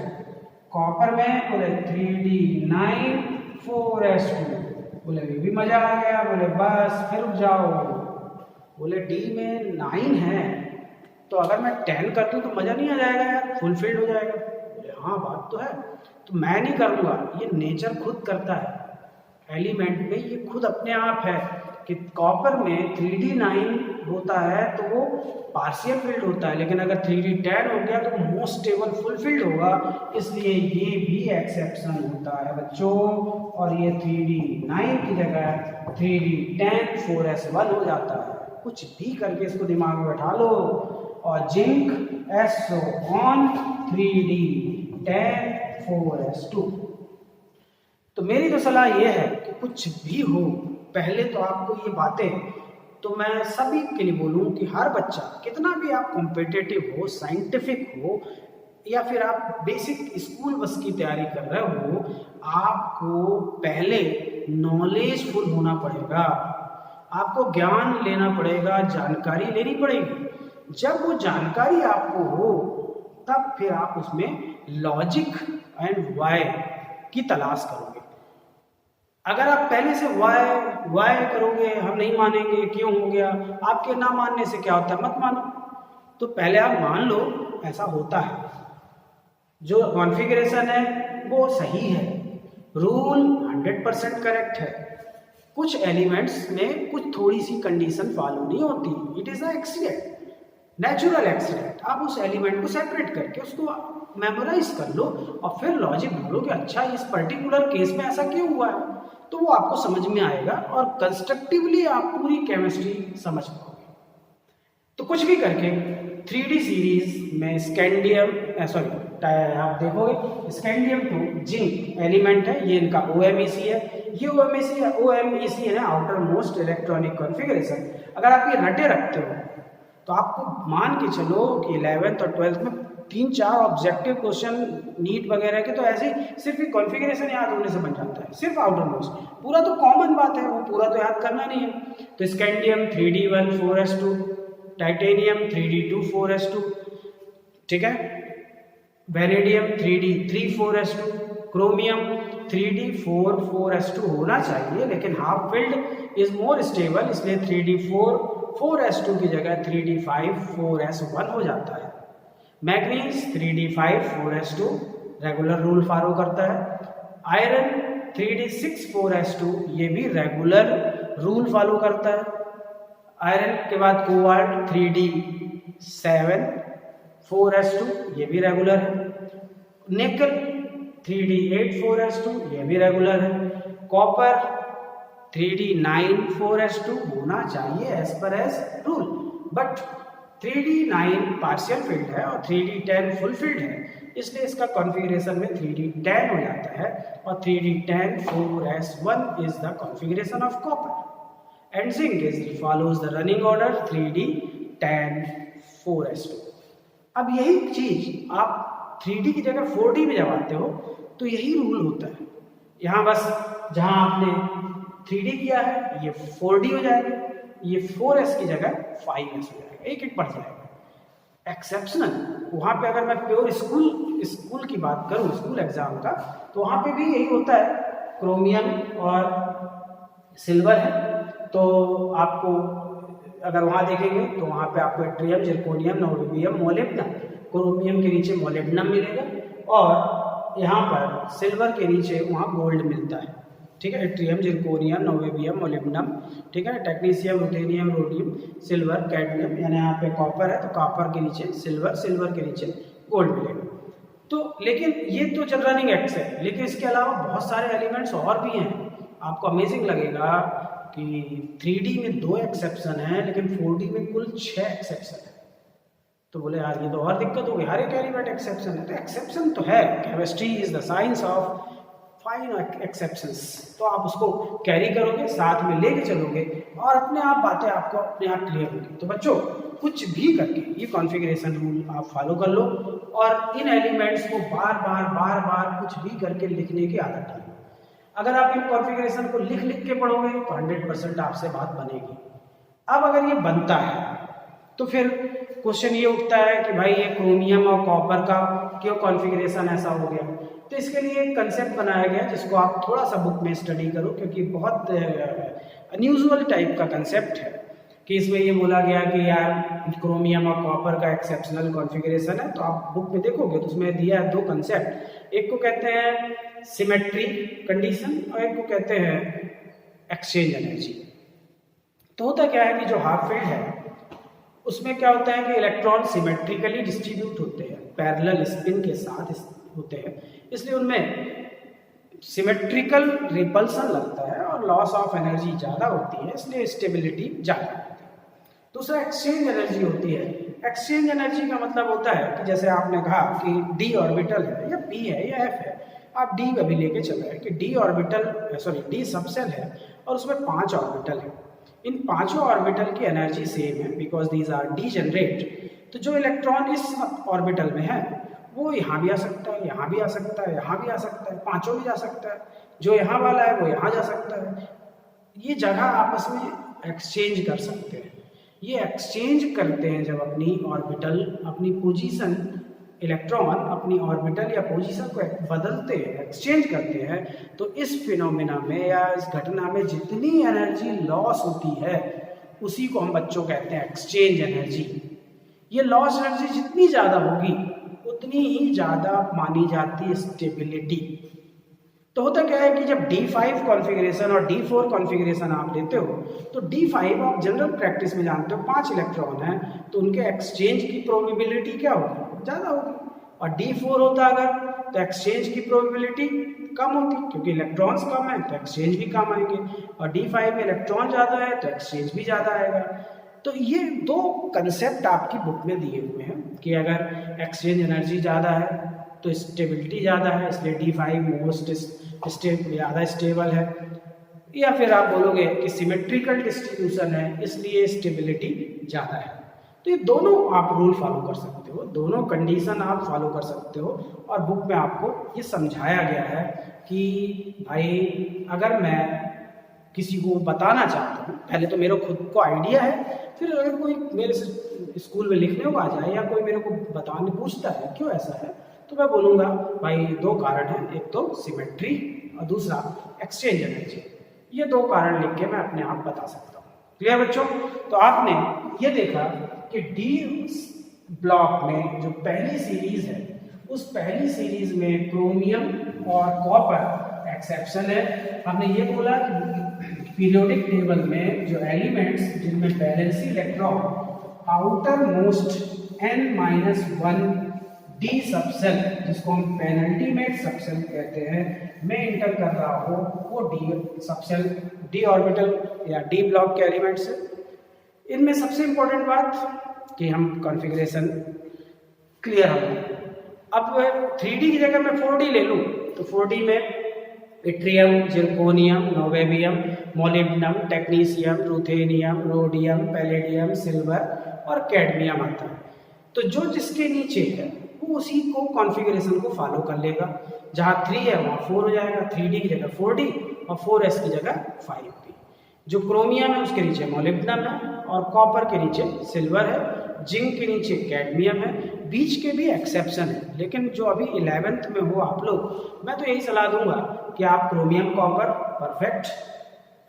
कॉपर में बोले 3D9 4S2। बोले ये भी मजा आ गया, बोले बस फिर रुक जाओ, बोले D में 9 है तो अगर मैं 10 कर दूं तो मजा नहीं आ जाएगा यार, फुलफिल्ड हो जाएगा। बोले हाँ बात तो है, तो मैं नहीं करूँगा, ये नेचर खुद करता है। एलिमेंट में ये खुद अपने आप है कि कॉपर में 3D9 होता है तो वो पार्शियल फिल्ड होता है, लेकिन अगर 3D10 हो गया तो मोस्ट स्टेबल फुलफिल्ड होगा, इसलिए ये भी एक्सेप्शन होता है बच्चों। और ये 3D9 की जगह 3D10 4S1 हो जाता है। कुछ भी करके इसको दिमाग में बैठा लो। और zinc SO on 3D10 4S2। तो मेरी तो सलाह ये है कि कुछ भी हो, पहले तो आपको ये बातें, तो मैं सभी के लिए बोलूँ कि हर बच्चा, कितना भी आप कॉम्पिटिटिव हो, साइंटिफिक हो, या फिर आप बेसिक स्कूल बस की तैयारी कर रहे हो, आपको पहले नॉलेजफुल होना पड़ेगा, आपको ज्ञान लेना पड़ेगा, जानकारी लेनी पड़ेगी। जब वो जानकारी आपको हो तब फिर आप उसमें लॉजिक एंड वाई की तलाश करोगे। अगर आप पहले से वाई करोगे, हम नहीं मानेंगे, क्यों हो गया, आपके ना मानने से क्या होता है, मत मानो। तो पहले आप मान लो ऐसा होता है, जो कॉन्फ़िगरेशन है वो सही है, रूल 100% करेक्ट है। कुछ एलिमेंट्स में कुछ थोड़ी सी कंडीशन फॉलो नहीं होती, it is a accident, natural accident. आप उस एलिमेंट को सेपरेट करके उसको मेमोराइज कर लो और फिर लॉजिक ढूंढो कि अच्छा इस पर्टिकुलर केस में ऐसा क्यों हुआ है, तो वो आपको समझ में आएगा और कंस्ट्रक्टिवली आप पूरी केमिस्ट्री समझ पाओगे। तो कुछ भी करके 3D सीरीज में स्कैंडियम आप देखोगे स्कैंडियम 2 जिंक एलिमेंट है, ये इनका OMeC है। ये OMeC है ना, आउटर मोस्ट इलेक्ट्रॉनिक कॉन्फ़िगरेशन। अगर आप ये रटे रखते हो तो आपको मान के चलो कि 11th और 12th में 3-4 ऑब्जेक्टिव क्वेश्चन नीट वगैरह के तो ऐसे सिर्फ एक कॉन्फ़िगरेशन याद होने से बन जाता है, सिर्फ आउटर मोस्ट। पूरा तो कॉमन बात है, वो पूरा तो याद करना नहीं है। तो scandium 3D1 4S2, titanium 3D2 4S2, ठीक है, vanadium 3D3 4S2, chromium 3D4 4S2 होना चाहिए, लेकिन half filled is more stable, इसलिए 3D4 4S2 की जगह 3D5 4S1 हो जाता है। Manganese 3D5 4S2 regular rule follow करता है। आयरन 3D6 4S2 ये भी रेगुलर रूल फॉलो करता है। आयरन के बाद कोबाल्ट 3D7 4S2 ये भी रेगुलर है। निकल 3D8 4S2 ये भी रेगुलर है। कॉपर 3D9 4S2 होना चाहिए as per as rule, but 3D9 partial filled है और 3D10 फुल फील्ड है, इसलिए इसका कॉन्फ़िगरेशन में 3D10 हो जाता है और 3D10 4S1 is the configuration of copper and zinc is follows the running order 3D10 4S2। अब यही चीज आप 3D की जगह 4D में जब आते हो तो यही रूल होता है। यहाँ बस जहाँ आपने 3D किया है ये 4D हो जाएगा, ये 4S की जगह 5S हो जाएगा, एक बढ़ जाएगा। एक्सेप्शनल वहाँ पे अगर मैं प्योर स्कूल की बात करूँ, स्कूल एग्जाम का, तो वहाँ पे भी यही होता है, क्रोमियम और सिल्वर है। तो आपको अगर वहाँ देखेंगे तो वहाँ पे आपको ट्रियम, जिरकोनियम, नोबियम, मोलिब्डेनम, क्रोमियम के नीचे मोलिब्डेनम मिलेगा और यहाँ पर सिल्वर के नीचे वहाँ गोल्ड मिलता है। ठीक है, इट्रियम, जिरकोनियम, नोवेबियम, मोलिब्डेनम, ठीक है, technetium, ruthenium, rhodium, silver, cadmium, यानी यहाँ पे कॉपर है तो कॉपर के नीचे सिल्वर, सिल्वर के नीचे गोल्ड मिलेगा। तो लेकिन ये तो जब रनिंग एक्स है, लेकिन इसके अलावा बहुत सारे एलिमेंट्स और भी हैं। आपको अमेजिंग लगेगा कि 3D में 2 एक्सेप्शन हैं लेकिन 4D में कुल 6 एक्सेप्शन है। तो बोले यार ये तो और दिक्कत हो गई, हर एक एलिमेंट एक्सेप्शन है। तो एक्सेप्शन तो है, chemistry is the science of fine exceptions. तो आप उसको कैरी करोगे, साथ में लेके चलोगे और अपने आप बातें आपको अपने आप क्लियर होगी। तो बच्चों कुछ भी करके ये कॉन्फ़िगरेशन रूल आप फॉलो कर लो और इन एलिमेंट्स को बार बार कुछ भी करके लिखने की आदत डालो। अगर आप इन कॉन्फ़िगरेशन को लिख के पढ़ोगे तो 100% आपसे बात बनेगी। अब अगर ये बनता है तो फिर क्वेश्चन ये उठता है कि भाई ये क्रोमियम और कॉपर का क्यों कॉन्फ़िगरेशन ऐसा हो गया। तो इसके लिए एक कंसेप्ट बनाया गया जिसको आप थोड़ा सा बुक में स्टडी करो, क्योंकि बहुत अनयूजुअल टाइप का कंसेप्ट है। कि इसमें ये बोला गया कि यार क्रोमियम और कॉपर का एक्सेप्शनल कॉन्फ़िगरेशन है। तो आप बुक में देखोगे तो उसमें दिया है 2 कंसेप्ट, एक को कहते हैं सिमेट्री कंडीशन और एक को कहते हैं एक्सचेंज एनर्जी। तो होता क्या है कि जो हाफ फील्ड है उसमें क्या होता है कि इलेक्ट्रॉन सिमेट्रिकली डिस्ट्रीब्यूट होते हैं, पैरेलल स्पिन के साथ होते हैं, इसलिए उनमें सिमेट्रिकल रिपल्सन लगता है और लॉस ऑफ एनर्जी ज़्यादा होती है, इसलिए स्टेबिलिटी ज़्यादा होती है। दूसरा एक्सचेंज एनर्जी होती है। एक्सचेंज एनर्जी का मतलब होता है कि जैसे आपने कहा कि डी ऑर्बिटल है या पी है या एफ है, आप डी अभी लेके चल रहे हैं कि डी सबसेल है और उसमें 5 ऑर्बिटल है। इन 5 ऑर्बिटल की एनर्जी सेम है बिकॉज दीज आर डीजेनरेट। तो जो इलेक्ट्रॉन इस ऑर्बिटल में है वो यहाँ भी आ सकता है, यहाँ भी आ सकता है, यहाँ भी आ सकता है, 5 भी जा सकता है। जो यहाँ वाला है वो यहाँ जा सकता है। ये जगह आपस में एक्सचेंज कर सकते हैं। ये एक्सचेंज करते हैं जब अपनी ऑर्बिटल, अपनी पोजीशन, इलेक्ट्रॉन अपनी ऑर्बिटल या पोजीशन को बदलते हैं, एक्सचेंज करते हैं। तो इस फिनोमेना में या इस घटना में जितनी एनर्जी लॉस होती है उसी को हम बच्चों कहते हैं एक्सचेंज एनर्जी। ये लॉस एनर्जी जितनी ज़्यादा होगी उतनी ही ज़्यादा मानी जाती है स्टेबिलिटी। तो होता क्या है कि जब D5 कॉन्फ़िगरेशन और D4 कॉन्फ़िगरेशन आप लेते हो तो D5 आप जनरल प्रैक्टिस में जानते हो 5 इलेक्ट्रॉन हैं तो उनके एक्सचेंज की प्रोबेबिलिटी क्या होगी, ज़्यादा होगी। और D4 होता अगर तो एक्सचेंज की प्रोबेबिलिटी कम होती, क्योंकि इलेक्ट्रॉन्स कम है तो एक्सचेंज भी कम आएंगे। और D5 में इलेक्ट्रॉन ज़्यादा है तो एक्सचेंज भी ज़्यादा आएगा। तो ये 2 कंसेप्ट आपकी बुक में दिए हुए हैं कि अगर एक्सचेंज एनर्जी ज़्यादा है तो स्टेबिलिटी ज़्यादा है, इसलिए D5 मोस्ट ज़्यादा स्टेबल है। या फिर आप बोलोगे कि सिमेट्रिकल डिस्ट्रीब्यूशन है इसलिए स्टेबिलिटी ज़्यादा है। तो ये दोनों आप रूल फॉलो कर सकते हो, दोनों कंडीशन आप फॉलो कर सकते हो। और बुक में आपको ये समझाया गया है कि भाई अगर मैं किसी को बताना चाहता हूँ, पहले तो मेरे खुद को आइडिया है, फिर अगर कोई मेरे से स्कूल में लिखने को आ जाए या कोई मेरे को बताने पूछता है क्यों ऐसा है, तो मैं बोलूँगा भाई 2 कारण हैं, एक तो सिमेट्री और दूसरा एक्सचेंज एनर्जी। ये 2 कारण लिख के मैं अपने आप बता सकता हूँ। क्लियर बच्चों? तो आपने ये देखा कि डी ब्लॉक में जो पहली सीरीज है उस पहली सीरीज में क्रोमियम और कॉपर एक्सेप्शन है। हमने ये बोला कि पीरियोडिक टेबल में जो एलिमेंट्स जिनमें valency electron outer most n-1 D subshell, जिसको हम पेनल्टीमेट सबसेल कहते हैं, में इंटर कर रहा हो वो डी सबसेल, डी ऑर्बिटल या डी ब्लॉक के एलिमेंट्स है। इनमें सबसे इंपॉर्टेंट बात कि हम कॉन्फ़िगरेशन क्लियर हो। अब 3D की जगह मैं 4D ले लूँ तो 4D में yttrium, zirconium, niobium, molybdenum, technetium, ruthenium, rhodium, palladium, silver और कैडमियम आता है। तो जो जिसके नीचे है वो उसी को कॉन्फ़िगरेशन को फॉलो कर लेगा। जहाँ 3 है वहाँ 4 हो जाएगा, 3D की जगह 4D और 4s की जगह 5D। जो क्रोमियम है उसके नीचे मोलिब्डेनम है और कॉपर के नीचे सिल्वर है, जिंक के नीचे कैडमियम है। बीच के भी एक्सेप्शन है, लेकिन जो अभी 11th में हो आप लोग, मैं तो यही सलाह दूंगा कि आप क्रोमियम कॉपर परफेक्ट,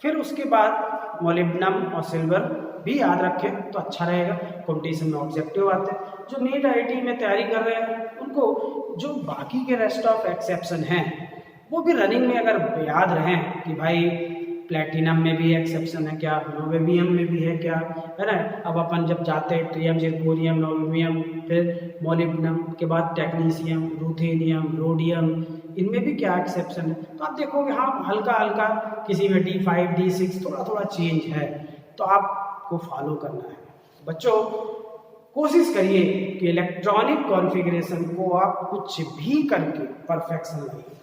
फिर उसके बाद मोलिब्डेनम और सिल्वर भी याद रखें तो अच्छा रहेगा। कॉम्पिटिशन में ऑब्जेक्टिव आते हैं। जो नीट IIT में तैयारी कर रहे हैं उनको जो बाकी के रेस्ट ऑफ एक्सेप्शन हैं वो भी रनिंग में अगर याद रहें कि भाई प्लेटिनम में भी एक्सेप्शन है क्या, नोवेबियम में भी है क्या, है ना। अब अपन जब जाते हैं ट्रियम, जिरकोनियम, नोवेबियम, फिर मोलिब्डेनम के बाद टेक्नीशियम, रूथेनियम, रोडियम, इनमें भी क्या एक्सेप्शन है। तो आप देखोगे हाँ हल्का हल्का किसी में D5 D6 थोड़ा थोड़ा चेंज है, तो आपको फॉलो करना है। बच्चों कोशिश करिए कि इलेक्ट्रॉनिक कॉन्फ़िगरेशन को आप कुछ भी करके परफेक्शन लाइए।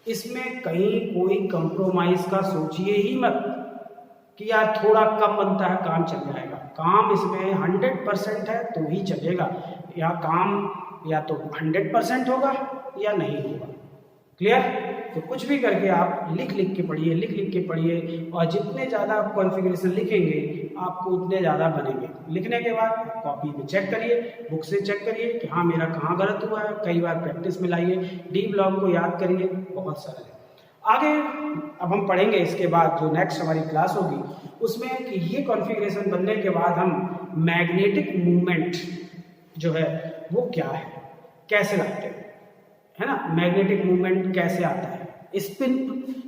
इसमें कहीं कोई कंप्रोमाइज का सोचिए ही मत कि यार थोड़ा कम बनता है काम चल जाएगा। काम इसमें 100% है तो ही चलेगा, या काम या तो 100% होगा या नहीं होगा। क्लियर? तो कुछ भी करके आप लिख लिख के पढ़िए, लिख लिख के पढ़िए, और जितने ज़्यादा आप कॉन्फ़िगरेशन लिखेंगे आपको उतने ज़्यादा बनेंगे। लिखने के बाद कॉपी में चेक करिए, बुक से चेक करिए कि हाँ मेरा कहाँ गलत हुआ है, कई बार प्रैक्टिस में लाइए, डी ब्लॉक को याद करिए, बहुत सरल है। आगे अब हम पढ़ेंगे इसके बाद जो नेक्स्ट हमारी क्लास होगी उसमें कि ये कॉन्फ़िगरेशन बनने के बाद हम मैग्नेटिक मूवमेंट जो है वो क्या है, कैसे लाते हैं, है ना। मैग्नेटिक मूवमेंट कैसे आता है, स्पिन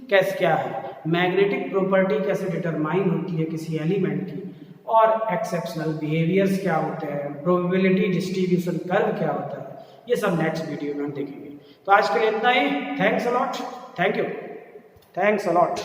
कैसे क्या है, मैग्नेटिक प्रॉपर्टी कैसे डिटरमाइन होती है किसी एलिमेंट की, और एक्सेप्शनल बिहेवियर्स क्या होते हैं, प्रोबेबिलिटी डिस्ट्रीब्यूशन कर्व क्या होता है, ये सब नेक्स्ट वीडियो में हम देखेंगे। तो आज के लिए इतना ही। Thanks a lot, thank you, thanks a lot.